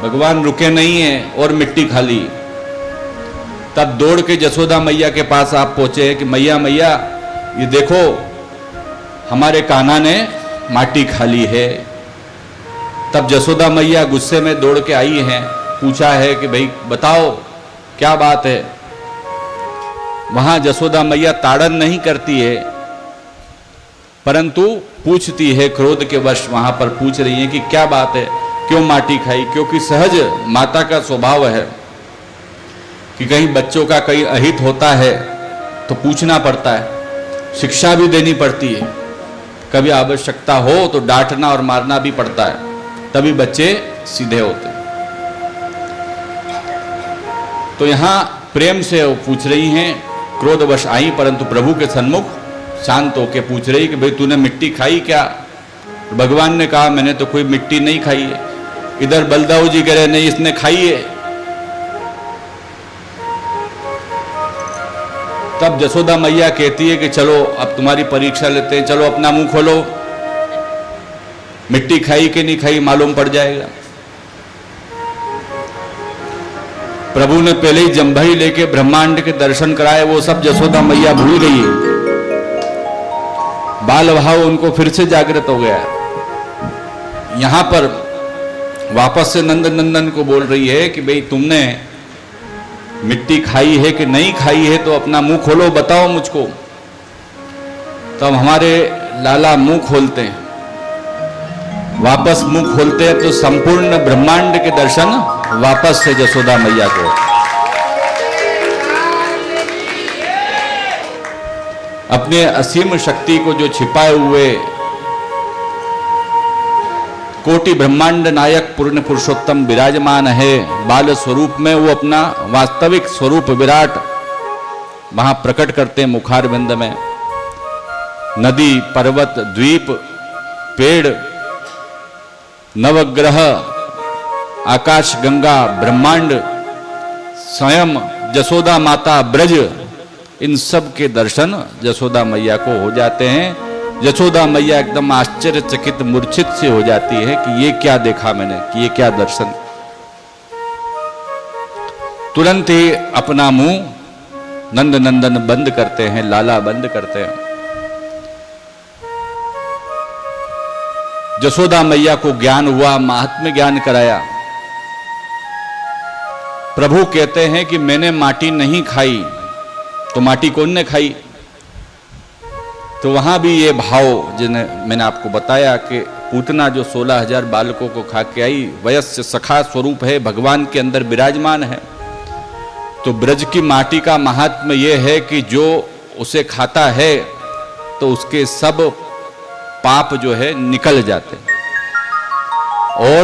भगवान रुके नहीं हैं और मिट्टी खा ली। तब दौड़ के यशोदा मैया के पास आप पहुंचे कि मैया मैया ये देखो, हमारे कान्हा ने माटी खा ली है। तब यशोदा मैया गुस्से में दौड़ के आई हैं, पूछा है कि भाई बताओ क्या बात है। वहां यशोदा मैया ताड़न नहीं करती है, परंतु पूछती है, क्रोध के वश वहां पर पूछ रही है कि क्या बात है, क्यों माटी खाई। क्योंकि सहज माता का स्वभाव है कि कहीं बच्चों का कहीं अहित होता है तो पूछना पड़ता है, शिक्षा भी देनी पड़ती है, कभी आवश्यकता हो तो डांटना और मारना भी पड़ता है, तभी बच्चे सीधे होते हैं। तो यहां प्रेम से वो पूछ रही हैं, क्रोधवश आई, परंतु प्रभु के सन्मुख शांत होके पूछ रही कि भाई तूने मिट्टी खाई क्या? भगवान ने कहा मैंने तो कोई मिट्टी नहीं खाई है। इधर बलदाऊ जी कह रहे नहीं इसने खाई है। तब यशोदा मैया कहती है कि चलो अब तुम्हारी परीक्षा लेते हैं, चलो अपना मुंह खोलो, मिट्टी खाई कि नहीं खाई मालूम पड़ जाएगा। प्रभु ने पहले ही जंभई लेके ब्रह्मांड के दर्शन कराए, वो सब यशोदा मैया भूल गई है। बाल भाव उनको फिर से जागृत हो गया। यहां पर वापस से नंद नंदन को बोल रही है कि भाई तुमने मिट्टी खाई है कि नहीं खाई है, तो अपना मुंह खोलो, बताओ मुझको। तब हमारे लाला मुंह खोलते हैं, वापस मुंह खोलते हैं तो संपूर्ण ब्रह्मांड के दर्शन वापस से यशोदा मैया को। अपने असीम शक्ति को जो छिपाए हुए कोटि ब्रह्मांड नायक पूर्ण पुरुषोत्तम विराजमान है बाल स्वरूप में, वो अपना वास्तविक स्वरूप विराट वहां प्रकट करते हैं मुखारविंद में। नदी, पर्वत, द्वीप, पेड़, नवग्रह, आकाश, गंगा, ब्रह्मांड, स्वयं यशोदा माता, ब्रज, इन सब के दर्शन यशोदा मैया को हो जाते हैं। यशोदा मैया एकदम आश्चर्यचकित मूर्छित से हो जाती है कि ये क्या देखा मैंने, कि ये क्या दर्शन। तुरंत ही अपना मुंह नंद नंदन बंद करते हैं, लाला बंद करते हैं। यशोदा मैया को ज्ञान हुआ, महात्म्य ज्ञान कराया। प्रभु कहते हैं कि मैंने माटी नहीं खाई, तो माटी कौन ने खाई? तो वहां भी ये भाव जिन्हें मैंने आपको बताया कि पूतना जो 16,000 बालकों को खा के आई, वयस्य सखा स्वरूप है, भगवान के अंदर विराजमान है। तो ब्रज की माटी का महात्म्य ये है कि जो उसे खाता है तो उसके सब पाप जो है निकल जाते हैं और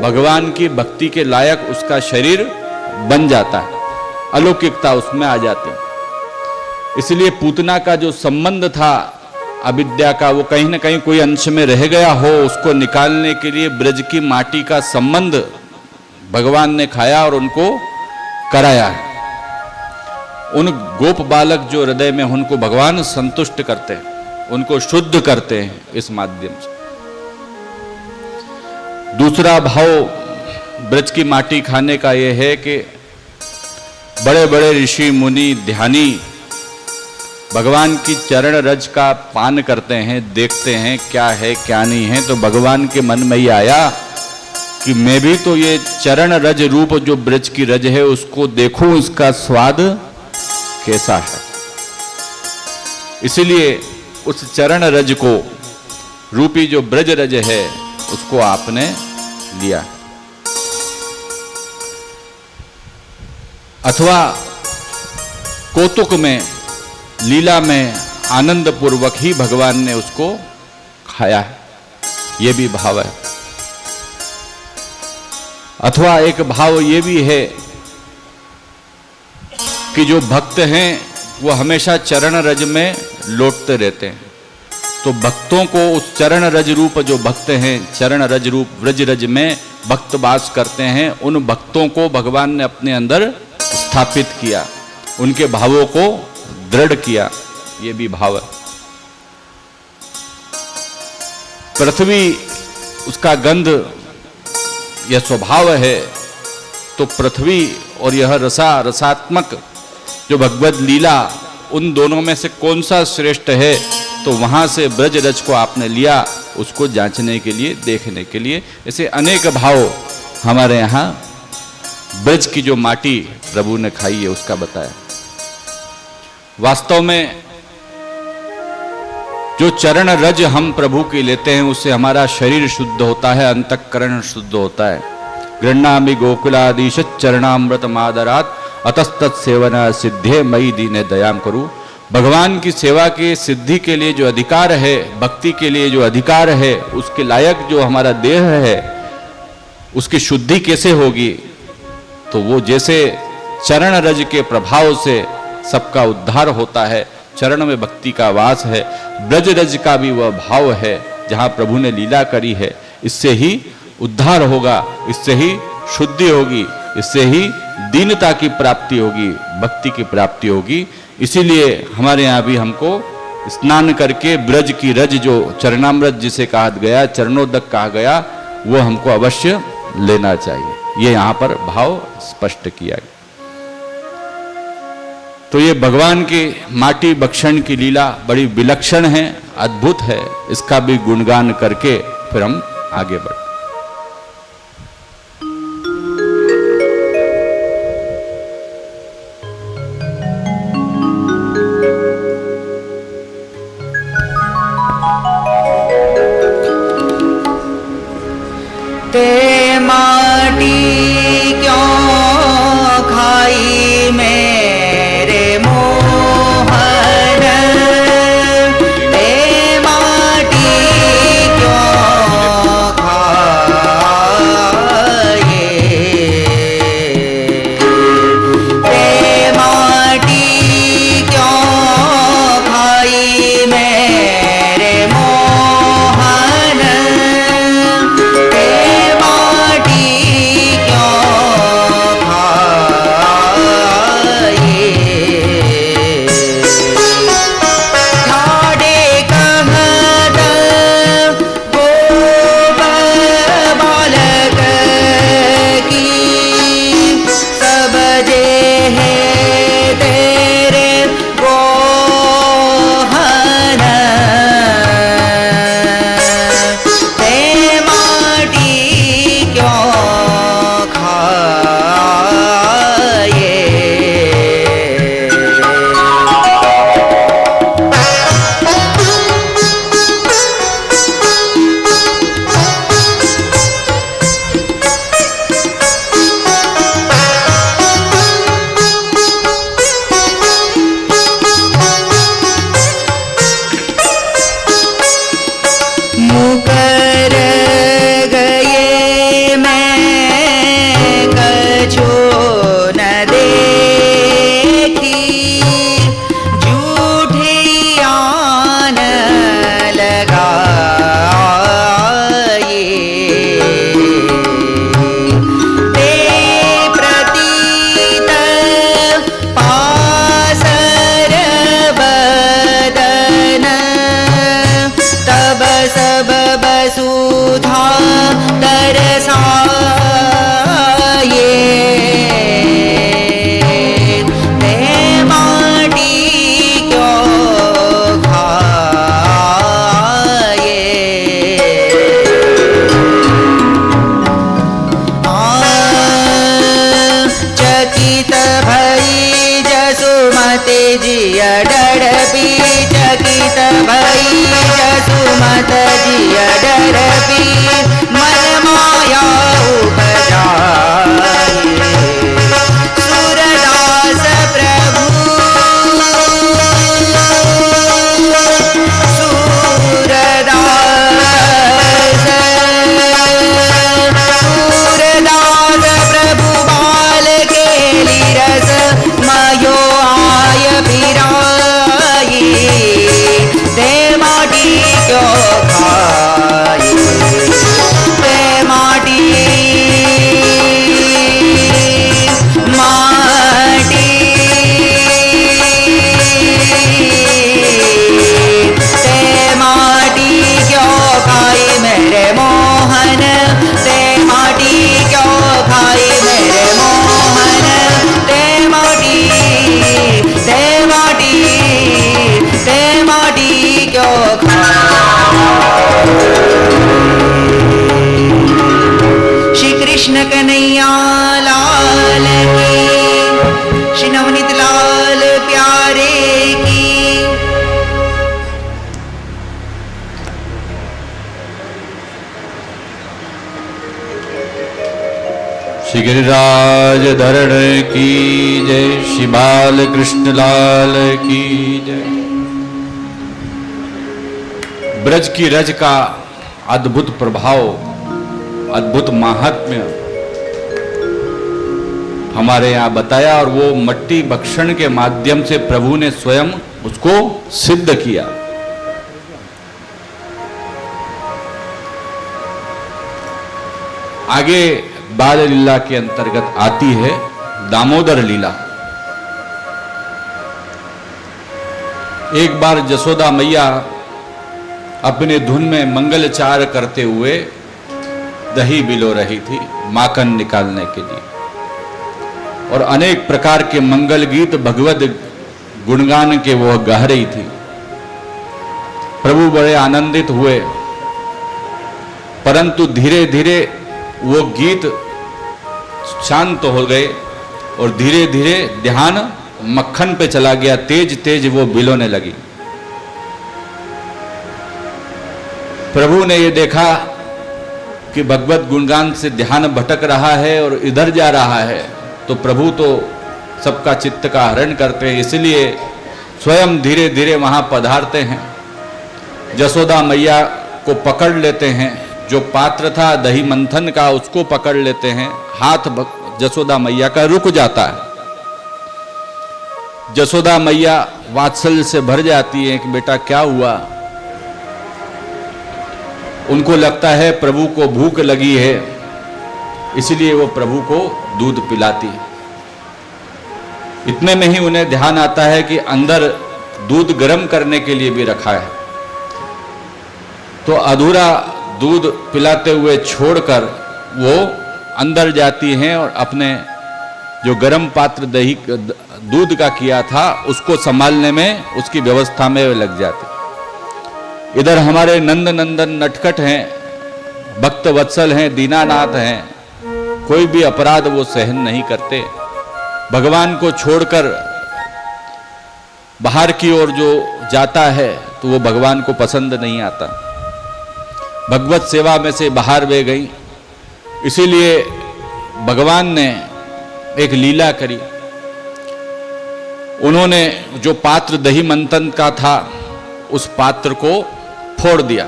भगवान की भक्ति के लायक उसका शरीर बन जाता है, अलौकिकता उसमें आ जाती है। इसलिए पूतना का जो संबंध था अविद्या का, वो कहीं ना कहीं कोई अंश में रह गया हो, उसको निकालने के लिए ब्रज की माटी का संबंध भगवान ने खाया और उनको कराया है। उन गोप बालक जो हृदय में, उनको भगवान संतुष्ट करते हैं, उनको शुद्ध करते हैं इस माध्यम से। दूसरा भाव ब्रज की माटी खाने का यह है कि बड़े बड़े ऋषि मुनि ध्यानी भगवान की चरण रज का पान करते हैं, देखते हैं क्या है क्या नहीं है। तो भगवान के मन में ये आया कि मैं भी तो ये चरण रज रूप जो ब्रज की रज है उसको देखूं, इसका स्वाद कैसा है। इसलिए उस चरण रज को रूपी जो ब्रज रज है उसको आपने लिया। अथवा कौतुक में, लीला में आनंद पूर्वक ही भगवान ने उसको खाया है, यह भी भाव है। अथवा एक भाव ये भी है कि जो भक्त हैं वो हमेशा चरण रज में लौटते रहते हैं। तो भक्तों को उस चरण रज रूप जो भक्त हैं, चरण रज रूप व्रज रज में भक्त वास करते हैं, उन भक्तों को भगवान ने अपने अंदर स्थापित किया, उनके भावों को दृढ़ किया, ये भी भाव है। पृथ्वी उसका गंध यह स्वभाव है, तो पृथ्वी और यह रसात्मक जो भगवद लीला, उन दोनों में से कौन सा श्रेष्ठ है, तो वहां से ब्रज रज को आपने लिया, उसको जांचने के लिए, देखने के लिए। ऐसे अनेक भाव हमारे यहाँ ब्रज की जो माटी प्रभु ने खाई है उसका बताया। वास्तव में जो चरण रज हम प्रभु की लेते हैं उससे हमारा शरीर शुद्ध होता है, अंतःकरण शुद्ध होता है। गृह्णामि गोकुलाधीश चरणामृत मादरात अतस्तत् सेवना सिद्धे मई दीने दयाम करूं। भगवान की सेवा के सिद्धि के लिए जो अधिकार है, भक्ति के लिए जो अधिकार है, उसके लायक जो हमारा देह है उसकी शुद्धि कैसे होगी? तो वो जैसे चरण रज के प्रभाव से सबका उद्धार होता है, चरण में भक्ति का वास है, ब्रज रज का भी वह भाव है जहाँ प्रभु ने लीला करी है, इससे ही उद्धार होगा, इससे ही शुद्धि होगी, इससे ही दीनता की प्राप्ति होगी, भक्ति की प्राप्ति होगी। इसीलिए हमारे यहाँ भी हमको स्नान करके ब्रज की रज जो चरणामृत जिसे कहा गया, चरणोदक कहा गया, वो हमको अवश्य लेना चाहिए। ये यहाँ पर भाव स्पष्ट किया गया। तो ये भगवान की माटी बख्शण की लीला बड़ी विलक्षण है, अद्भुत है। इसका भी गुणगान करके फिर हम आगे बढ़े। ते माटी क्यों खाई मेरे मोहन, ते माटी क्यों खाए, ते माटी क्यों खाई मेरे मोहन, ते माटी क्यों चकित भई जसुमति जिया डरबी, चकित भई जसुमति जिया डरबी, मन माया उपजाए सूरदास प्रभु, श्री कृष्ण कन्हैया लाल की, श्री नवनीत लाल प्यारे की। श्री गिरिराज धरण की जय, श्री बाल कृष्ण लाल की जय। ब्रज की रज का अद्भुत प्रभाव, अद्भुत महात्म्य हमारे यहाँ बताया, और वो मट्टी भक्षण के माध्यम से प्रभु ने स्वयं उसको सिद्ध किया। आगे बाल लीला के अंतर्गत आती है दामोदर लीला। एक बार जसोदा मैया अपने धुन में मंगलचार करते हुए दही बिलो रही थी माखन निकालने के लिए, और अनेक प्रकार के मंगल गीत भगवत गुणगान के वो गा रही थी। प्रभु बड़े आनंदित हुए, परंतु धीरे धीरे वो गीत शांत हो गए और धीरे धीरे ध्यान मक्खन पे चला गया, तेज तेज वो बिलोने लगी। प्रभु ने ये देखा कि भगवत गुणगान से ध्यान भटक रहा है और इधर जा रहा है, तो प्रभु तो सबका चित्त का हरण करते हैं, इसलिए स्वयं धीरे धीरे वहां पधारते हैं। जसोदा मैया को पकड़ लेते हैं, जो पात्र था दही मंथन का उसको पकड़ लेते हैं, हाथ जसोदा मैया का रुक जाता है। जसोदा मैया वात्सल्य से भर जाती है कि बेटा क्या हुआ। उनको लगता है प्रभु को भूख लगी है, इसलिए वो प्रभु को दूध पिलाती है। इतने में ही उन्हें ध्यान आता है कि अंदर दूध गर्म करने के लिए भी रखा है, तो अधूरा दूध पिलाते हुए छोड़कर वो अंदर जाती हैं और अपने जो गर्म पात्र दही दूध का किया था उसको संभालने में, उसकी व्यवस्था में लग जाती। इधर हमारे नंद नंदन नटखट हैं, भक्त वत्सल हैं, दीनानाथ हैं, कोई भी अपराध वो सहन नहीं करते। भगवान को छोड़कर बाहर की ओर जो जाता है तो वो भगवान को पसंद नहीं आता। भगवत सेवा में से बाहर वे गई, इसीलिए भगवान ने एक लीला करी। उन्होंने जो पात्र दही मंथन का था उस पात्र को फोड़ दिया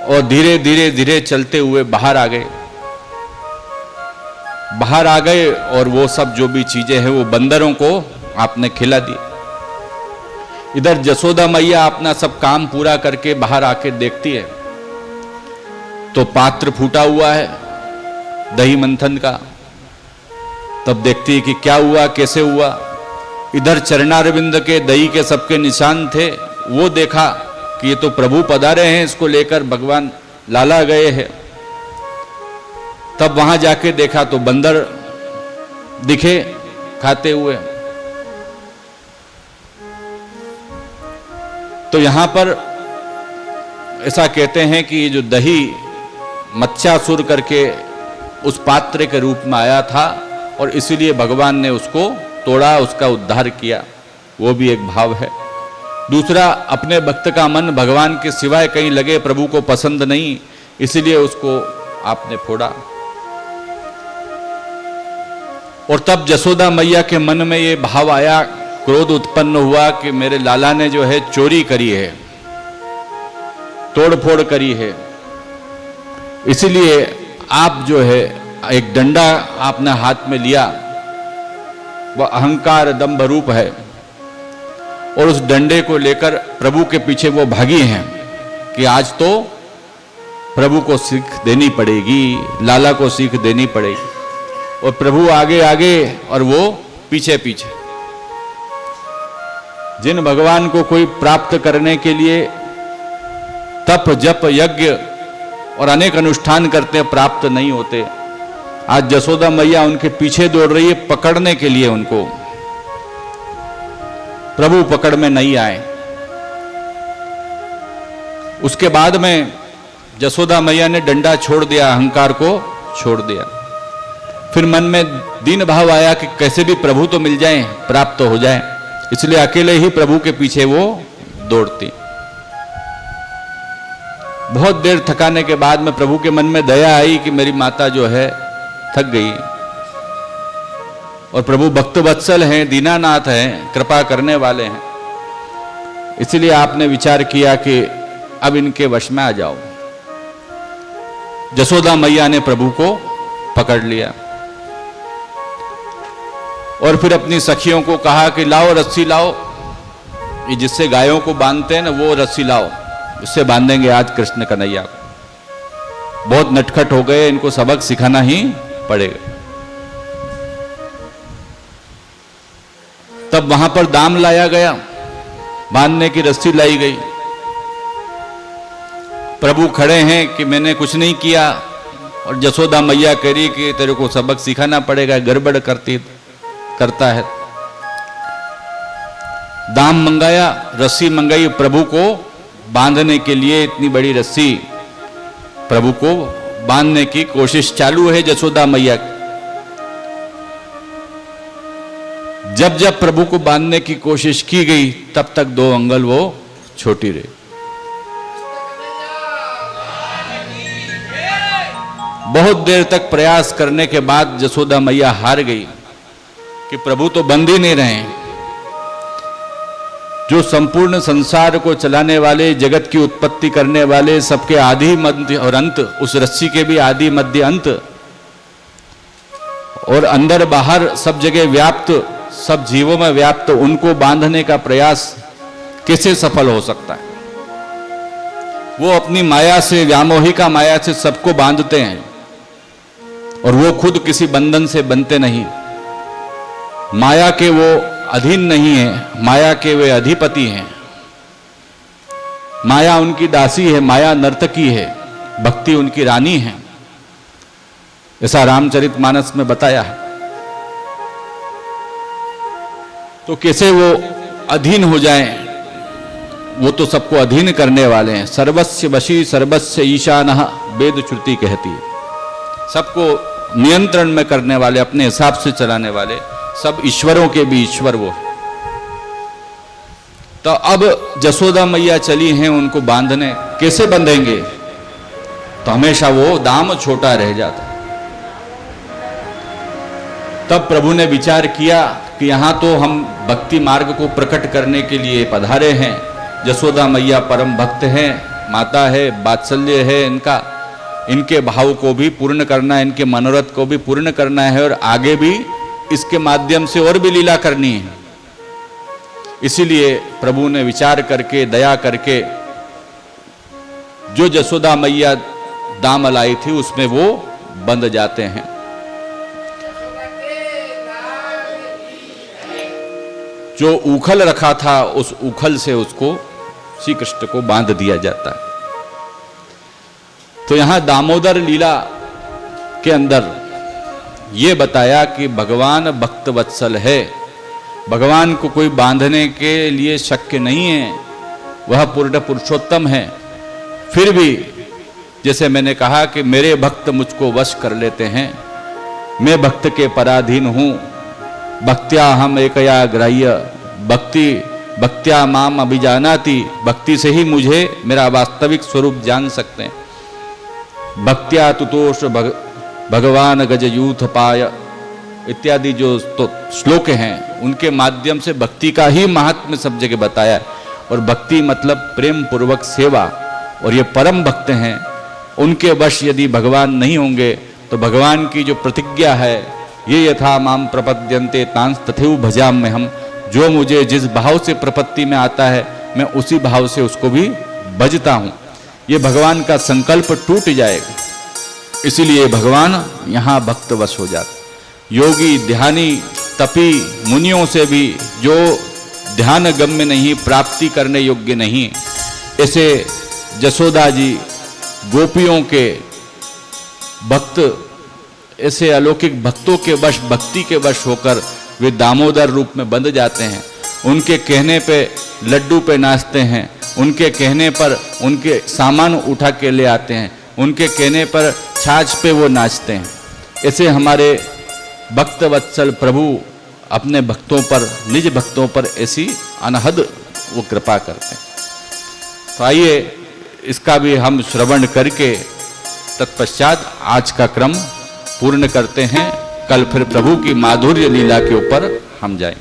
और धीरे धीरे धीरे चलते हुए बाहर आ गए। बाहर आ गए और वो सब जो भी चीजें हैं वो बंदरों को आपने खिला दी। इधर जसोदा मैया अपना सब काम पूरा करके बाहर आके देखती है तो पात्र फूटा हुआ है दही मंथन का। तब देखती है कि क्या हुआ, कैसे हुआ। इधर चरणारविंद के दही के सबके निशान थे, वो देखा कि ये तो प्रभु पधारे हैं, इसको लेकर भगवान लाला गए हैं। तब वहां जाके देखा तो बंदर दिखे खाते हुए। तो यहां पर ऐसा कहते हैं कि ये जो दही मत्स्यासुर करके उस पात्र के रूप में आया था और इसीलिए भगवान ने उसको तोड़ा, उसका उद्धार किया, वो भी एक भाव है। दूसरा, अपने भक्त का मन भगवान के सिवाय कहीं लगे, प्रभु को पसंद नहीं, इसीलिए उसको आपने फोड़ा। और तब जसोदा मैया के मन में ये भाव आया, क्रोध उत्पन्न हुआ कि मेरे लाला ने जो है चोरी करी है, तोड़फोड़ करी है, इसलिए आप जो है एक डंडा आपने हाथ में लिया, वह अहंकार दंभ रूप है, और उस डंडे को लेकर प्रभु के पीछे वो भागी हैं कि आज तो प्रभु को सीख देनी पड़ेगी, लाला को सीख देनी पड़ेगी। और प्रभु आगे आगे और वो पीछे पीछे। जिन भगवान को कोई प्राप्त करने के लिए तप जप यज्ञ और अनेक अनुष्ठान करते हैं, प्राप्त नहीं होते, आज जसोदा मैया उनके पीछे दौड़ रही है पकड़ने के लिए उनको। प्रभु पकड़ में नहीं आए। उसके बाद में जसोदा मैया ने डंडा छोड़ दिया, अहंकार को छोड़ दिया। फिर मन में दीन भाव आया कि कैसे भी प्रभु तो मिल जाए, प्राप्त हो जाए, इसलिए अकेले ही प्रभु के पीछे वो दौड़ती। बहुत देर थकाने के बाद में प्रभु के मन में दया आई कि मेरी माता जो है थक गई, और प्रभु भक्त वत्सल हैं, दीनानाथ हैं, कृपा करने वाले हैं, इसलिए आपने विचार किया कि अब इनके वश में आ जाओ। जसोदा मैया ने प्रभु को पकड़ लिया और फिर अपनी सखियों को कहा कि लाओ रस्सी लाओ, ये जिससे गायों को बांधते हैं ना, वो रस्सी लाओ, इससे बांधेंगे आज कृष्ण कन्हैया को। बहुत नटखट हो गए, इनको सबक सिखाना ही पड़ेगा। तब वहां पर दाम लाया गया, बांधने की रस्सी लाई गई। प्रभु खड़े हैं कि मैंने कुछ नहीं किया, और जसोदा मैया कह रही कि तेरे को सबक सिखाना पड़ेगा, गड़बड़ करता है। दाम मंगाया, रस्सी मंगाई, प्रभु को बांधने के लिए इतनी बड़ी रस्सी, प्रभु को बांधने की कोशिश चालू है जसोदा मैया। जब जब प्रभु को बांधने की कोशिश की गई, तब तक 2 अंगुल वो छोटी रही। बहुत देर तक प्रयास करने के बाद जसोदा मैया हार गई कि प्रभु तो बंद ही नहीं रहे। जो संपूर्ण संसार को चलाने वाले, जगत की उत्पत्ति करने वाले, सबके आदि मध्य और अंत, उस रस्सी के भी आदि मध्य अंत, और अंदर बाहर सब जगह व्याप्त, सब जीवों में व्याप्त, उनको बांधने का प्रयास कैसे सफल हो सकता है? वो अपनी माया से, व्यामोहिका माया से सबको बांधते हैं, और वो खुद किसी बंधन से बनते नहीं। माया के वो अधीन नहीं है, माया के वे अधिपति हैं। माया उनकी दासी है, माया नर्तकी है, भक्ति उनकी रानी है। ऐसा रामचरितमानस में बताया है। तो कैसे वो अधीन हो जाएं? वो तो सबको अधीन करने वाले हैं। सर्वस्य वशी सर्वस्य ईशानः, वेद श्रुति कहती है। सबको नियंत्रण में करने वाले, अपने हिसाब से चलाने वाले, सब ईश्वरों के भी ईश्वर वो। तो अब जसोदा मैया चली हैं उनको बांधने। कैसे बंधेंगे? तो हमेशा वो दाम छोटा रह जाता। तब प्रभु ने विचार किया कि यहां तो हम भक्ति मार्ग को प्रकट करने के लिए पधारे हैं। जसोदा मैया परम भक्त हैं, माता है, वात्सल्य है इनका, इनके भाव को भी पूर्ण करना है, इनके मनोरथ को भी पूर्ण करना है, और आगे भी इसके माध्यम से और भी लीला करनी है। इसीलिए प्रभु ने विचार करके, दया करके, जो जसोदा मैया दाम लाई थी उसमें वो बंध जाते हैं। जो उखल रखा था, उस उखल से उसको, श्री कृष्ण को बांध दिया जाता है। तो यहां दामोदर लीला के अंदर ये बताया कि भगवान भक्त वत्सल है। भगवान को कोई बांधने के लिए शक्य नहीं है, वह पूर्ण पुरुषोत्तम है। फिर भी जैसे मैंने कहा कि मेरे भक्त मुझको वश कर लेते हैं, मैं भक्त के पराधीन हूं, भक्त्या हम एकया ग्राह्य, भक्त्या माम अभिजानाति, भक्ति से ही मुझे मेरा वास्तविक स्वरूप जान सकते हैं। भक्त्या तुतोष भगवान गजयूथ पाय इत्यादि जो श्लोक हैं उनके माध्यम से भक्ति का ही महात्म्य सब जगह बताया है। और भक्ति मतलब प्रेम पूर्वक सेवा, और ये परम भक्त हैं, उनके वश यदि भगवान नहीं होंगे तो भगवान की जो प्रतिज्ञा है, ये यथा माम प्रपद्यन्ते तांस तथैव भजाम्य हम, जो मुझे जिस भाव से प्रपत्ति में आता है मैं उसी भाव से उसको भी भजता हूं, ये भगवान का संकल्प टूट जाएगा। इसीलिए भगवान यहाँ भक्त वश हो जाते। योगी ध्यानी तपी मुनियों से भी जो ध्यान गम्य नहीं, प्राप्ति करने योग्य नहीं, ऐसे जसोदा जी गोपियों के भक्त, ऐसे अलौकिक भक्तों के वश, भक्ति के वश होकर वे दामोदर रूप में बंध जाते हैं। उनके कहने पे लड्डू पे नाचते हैं, उनके कहने पर उनके सामान उठा के ले आते हैं, उनके कहने पर छाछ पे वो नाचते हैं। ऐसे हमारे भक्त वत्सल प्रभु अपने भक्तों पर, निज भक्तों पर ऐसी अनहद वो कृपा करते हैं। तो आइए इसका भी हम श्रवण करके तत्पश्चात आज का क्रम पूर्ण करते हैं। कल फिर प्रभु की माधुर्य लीला के ऊपर हम जाएं।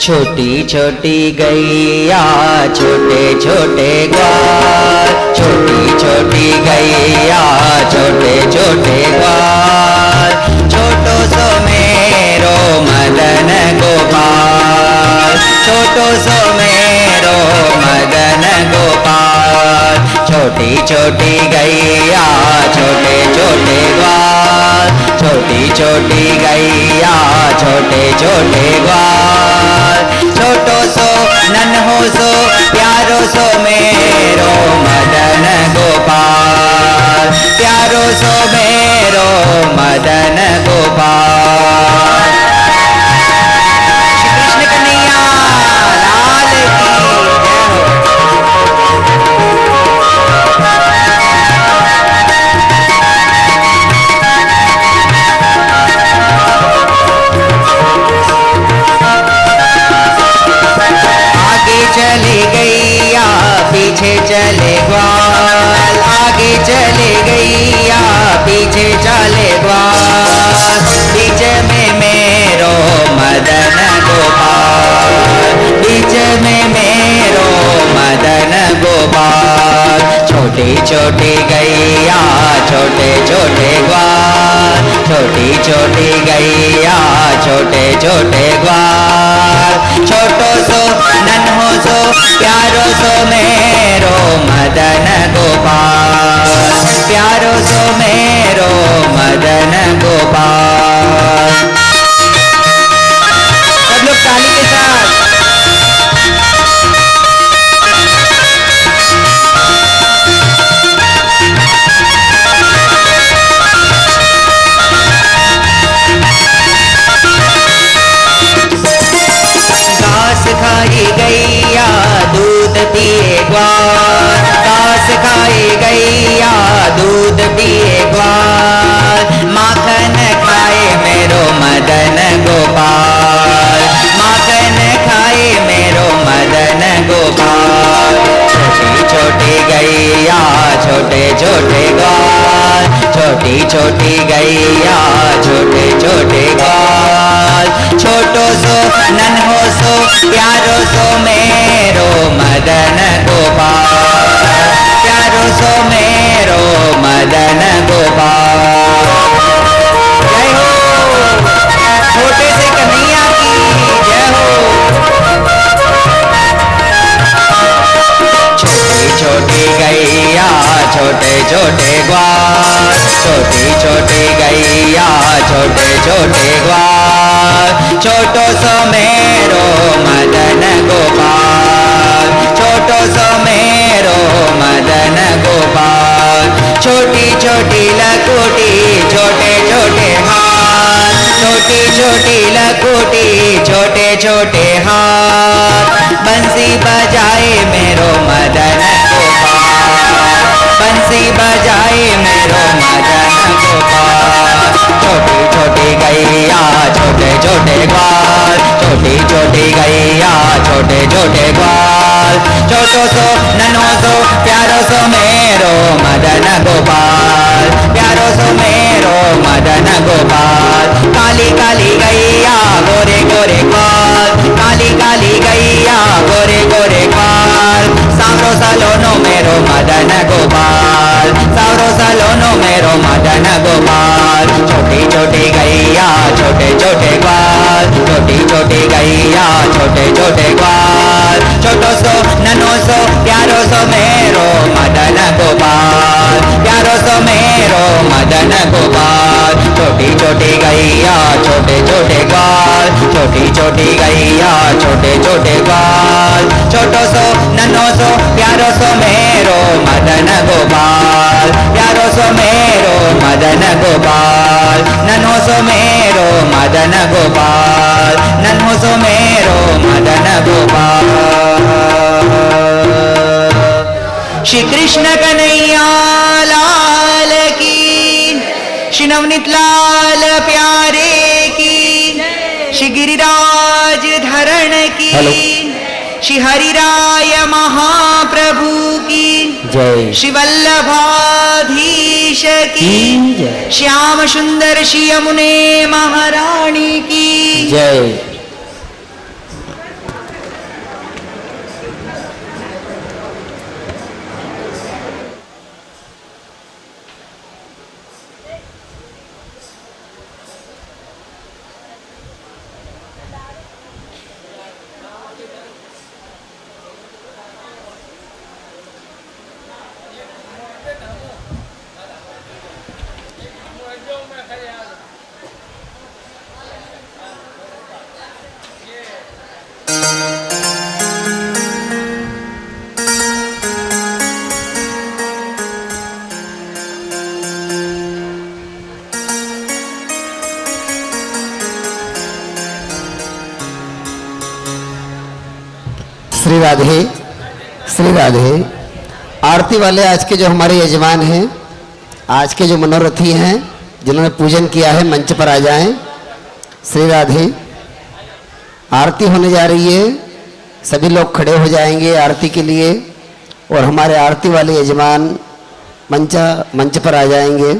छोटी छोटी गैया छोटे छोटे ग्वाल, छोटी छोटी गैया छोटे छोटे ग्वाल, छोटो सो मेरो मदन गोपाल, छोटो सो मेरो मदन गोपाल। छोटी छोटी गैया छोटे छोटे ग्वाल, छोटी छोटी गैया छोटे छोटे ग्वाल, छोटो सो नन्हो सो प्यारो सो मेरो मदन गोपाल, प्यारो सो मेरो मदन गोपाल। श्री कृष्ण कन्हैया लाल की जय चले गैया पीछे चले ग्वाल, आगे चले गैया पीछे चले ग्वाल, बीच में मेरो मदन गोपाल, बीच में मेरो मदन गोपाल। छोटी छोटी गैया छोटे छोटे ग्वाल, छोटी छोटी गैया छोटे छोटे ग्वाल, छोटो सो नन्हो सो प्यारो सो मेरो मदन गोपाल, प्यारो सो मेरो मदन गोपाल। सब लोग ताली के साथ खाई गैया दूध पिए ग्वाल, घास खाई गैया दूध पिए ग्वाल, माखन खाए मेरो मदन गोपाल, माखन खाए मेरो मदन गोपाल। छोटी छोटी गैया छोटे छोटे ग्वाल, छोटी छोटी गैया छोटे छोटे ग्वाल, छोटो सो नन्हो सो प्यारो सो मेरो मदन गोपाल, प्यारो सो मेरो मदन गोपाल। जय हो छोटे से कन्हैया की जय हो। छोटी छोटी गैया छोटे छोटे ग्वाल, छोटी छोटी गैया छोटे छोटे ग्वाल, छोटो सो मेरो मदन गोपाल, छोटो सो मेरो मदन गोपाल। छोटी छोटी लकुटी छोटे छोटे हाथ, छोटी छोटी लकुटी छोटे छोटे हाथ, बंसी बजाए मेरो मदन गोपाल, बंसी छोटी गैया छोटे छोटे ग्वाल, छोटी छोटी गैया छोटे छोटे ग्वाल, छोटो सो नन्हो सो प्यारो सो मेरो मदन गोपाल, प्यारो सो मेरो मदन गोपाल। काली काली गैया गोरे गोरे ग्वाल, काली काली गैया गोरे गोरे ग्वाल, सांवरो सलोनो मेरो मदन गोपाल, सांवरो सलोनो मेरो मदन गोपाल। छोटी छोटी गैया छोटे छोटे ग्वाल, छोटी छोटी गैया छोटे छोटे ग्वाल, छोटो सो नन्हो सो प्यारो सो मेरो मदन गोपाल, प्यारो सो मेरो मदन गोपाल। छोटी छोटी गैया छोटे छोटे ग्वाल, छोटी छोटी गैया छोटे छोटे ग्वाल, छोटो सो नन्हो सो प्यारो सो मेरो मदन गोपाल, प्यारो सो मेरो मदन गोपाल, नन्हो सो मेरो मदन गोपाल, नन्हो सो मेरो मदन गोपाल। श्री कृष्ण कन्हैया लाल की, श्री नवनीत लाल प्यारे की, श्री गिरिराज धरण की, श्री हरिराय महाप्रभु की जय, श्री वल्लभाधीश की श्याम सुंदर श्री यमुने महारानी की जय। श्री राधे, श्री राधे। आरती वाले आज के जो हमारे यजमान हैं, आज के जो मनोरथी हैं, जिन्होंने पूजन किया है, मंच पर आ जाएं। श्री राधे। आरती होने जा रही है, सभी लोग खड़े हो जाएंगे आरती के लिए और हमारे आरती वाले यजमान मंच पर आ जाएंगे।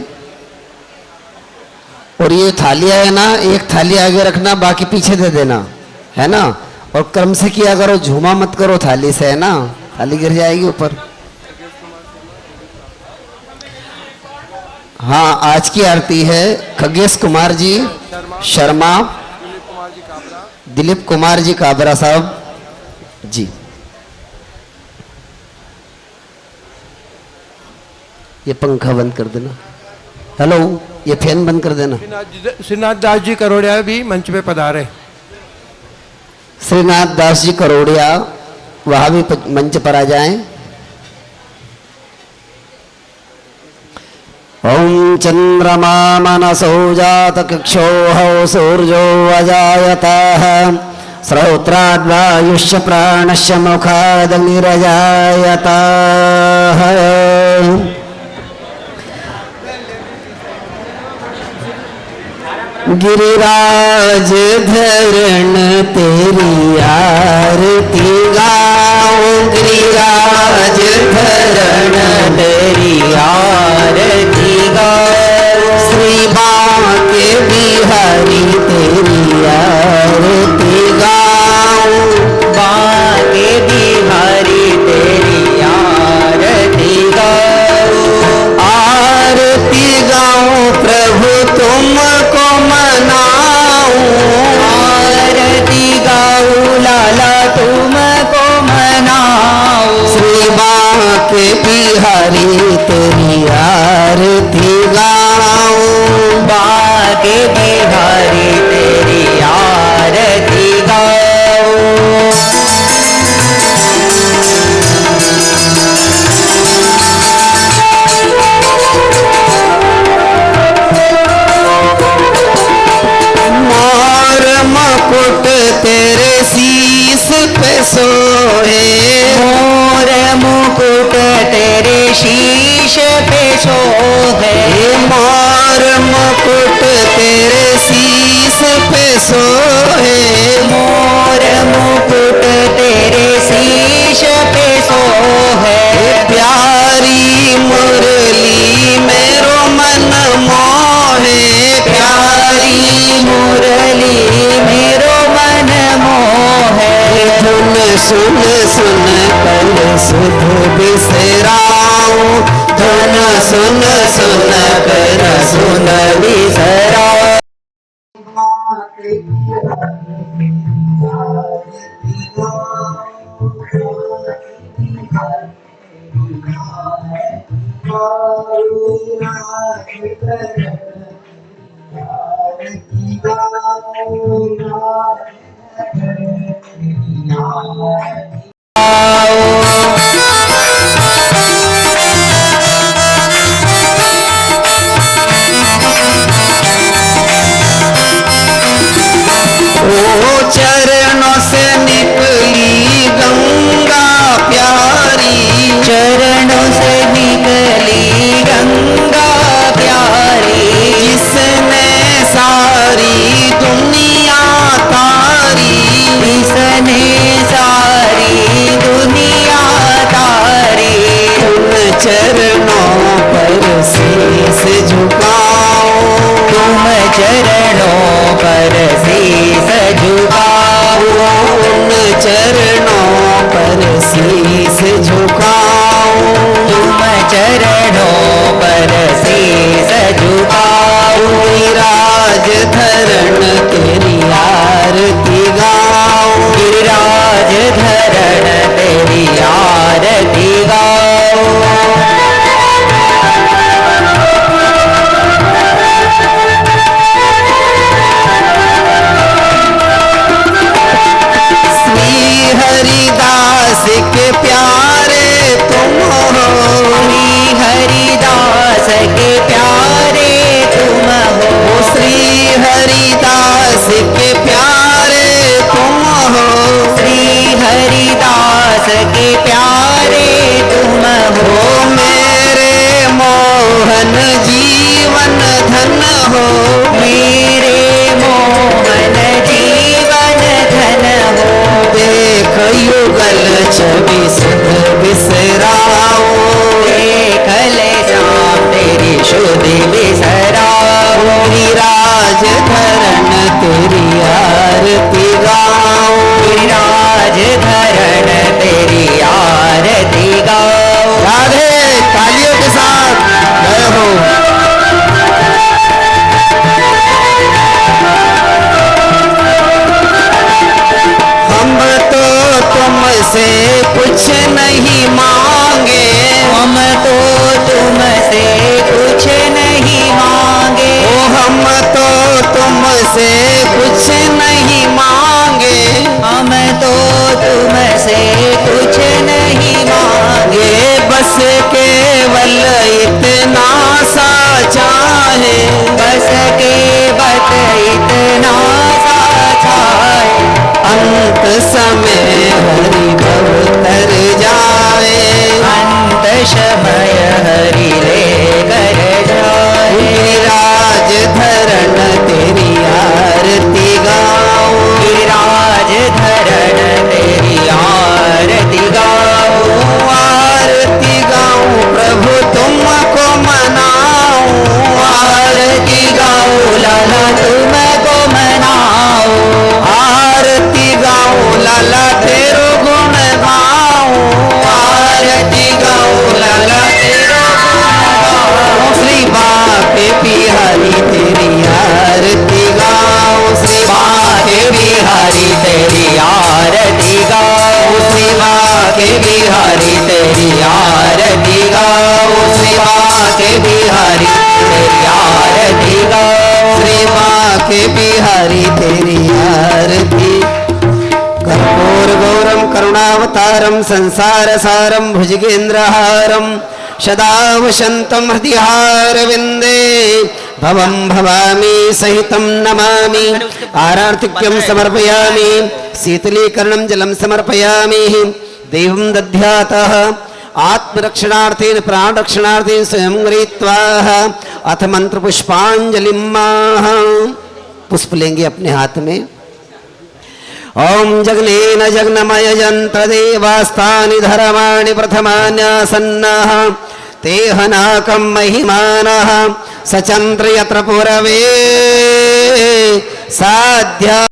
और ये थालियाँ है ना, एक थाली आगे रखना, बाकी पीछे दे देना, है ना। और क्रम से किया करो, झूमा मत करो थाली से, है ना, थाली गिर जाएगी ऊपर। हाँ, आज की आरती है खगेश कुमार जी शर्मा, दिलीप कुमार जी काबरा साहब जी। ये पंखा बंद कर देना। हेलो, ये फैन बंद कर देना। श्रीनाथ दास जी करोड़िया भी मंच पे पधारे। श्रीनाथ दास जी करोड़िया वह भी मंच पर आ जाएं। ओम चंद्रमा मनसो जात कक्षोहौ सूर्यो अजायतः श्रोत्राद्वायुष्य प्राणस्य मुखादग्निरजायतः। गिरिराज धरण तेरी आरती गाऊं, गिरिराज धरण तेरी आरती गाऊं, श्री बांके बिहारी तेरी आरती गाऊं, बांके बिहारी तेरी आरती गाऊं, आरती गाऊं प्रभु तुमको मनाऊं, आरती गाऊं लाला तुमको मनाऊं, श्री बांके बिहारी तेरी आरती गाऊं, बांके बिहारी तेरी आरती गाऊं। मुकुट तेरे शीश पे सोहे, मोर मुकुट तेरे शीश पे सोहे, मोर मुकुट तेरे शीश पे सोहे, मोर मुकुट तेरे शीश पे सोहे। प्यारी मुरली मेरो मन मोहे, प्यारी मुरली मेरो मन मोहे। धुन सुन सुन कर सुध बिसराऊं, धुन सुन सुन कर सुन बिसराऊं। चरणों से निकली गंगा प्यारी, चरणों से निकली गंगा प्यारी। जिसने सारी दुनिया तारी, जिसने सारी दुनिया तारी। उन चरणों पर शीस झुकाओ, तुम चरणों पर शीस झुकाओ। उन चरणों पर शीस झुकाओ, तुम चरणों पर शीस झुकाओ। गिरिराज धरण तेरी आरती गाओ, गिरिराज धरण तेरी आरती गाओ। श्री हरिदास के प्यारे तुम हो, श्री हरिदास के प्यारे तुम हो। श्री हरिदास के प्यारे तुम हो, श्री हरिदास के प्यारे तुम हो। मेरे मोहन जीवन धन हो, मेरे मोहन जीवन धन हो। देख युगल छवि सुध बिसराओ, देख ले श्याम तेरी शुद्धि बिसराओ। गिरिराज धरण तेरी आरती गाओ, गिरिराज धरण तेरी आरती गाओ। राधे तालियों के साथ जय हो। हम तो तुमसे कुछ नहीं मांगे, हम तो तुमसे कुछ नहीं मांगे। ओ हम तो तुमसे कुछ नहीं मांगे, हम तो तुमसे कुछ नहीं मांगे। ये बस केवल इतना सा चाहे, बस केवल इतना सा चाहे। अंत समय हरि भव तर जाए, अंत समय हरि लेकर जाए। गिरिराज धरण तेरी आरती गाओ, गिरिराज धरण तेरी आरती गाओ। आरती गाऊं प्रभु तुमको मनाऊं, आरती गाओ लाला तुमको मनाओ। आरती गाऊं लाला तेरो गुण गाऊं, आरती गाओ लाला तेरा गुण गाओ। श्री बाके बिहारी तेरी आरती गाऊं, श्री बाके बिहारी तेरी आरती गाओ। श्री बाके बिहारी तेरी आरती गाओ। श्री बाके बिहारी तेरी आरती गाओ। श्री बाके बिहारी तेरी आरती। कर्पूर गौरम करुणावतारम संसार सारम भुजगेन्द्रहारम सदा वसंतम हृदय विंदे भवं भवामी सहितं नमामि। आरार्तिक्यं समर्पयामि, शीतलीकरणं जलं समर्पयामि। देवं दध्यातः आत्मरक्षणार्थेन प्राणरक्षणार्थेन स्वयं गृहीत्वा अथ मंत्रपुष्पाञ्जलिं माह। पुष्प लेंगे अपने हाथ में। ओम जगनेन जगनमय जंत देवास्तानि धर्माणि प्रथमान्यासन्नः तेहनाकं महिमानः सचंद्र यत्र पुरवे साध्या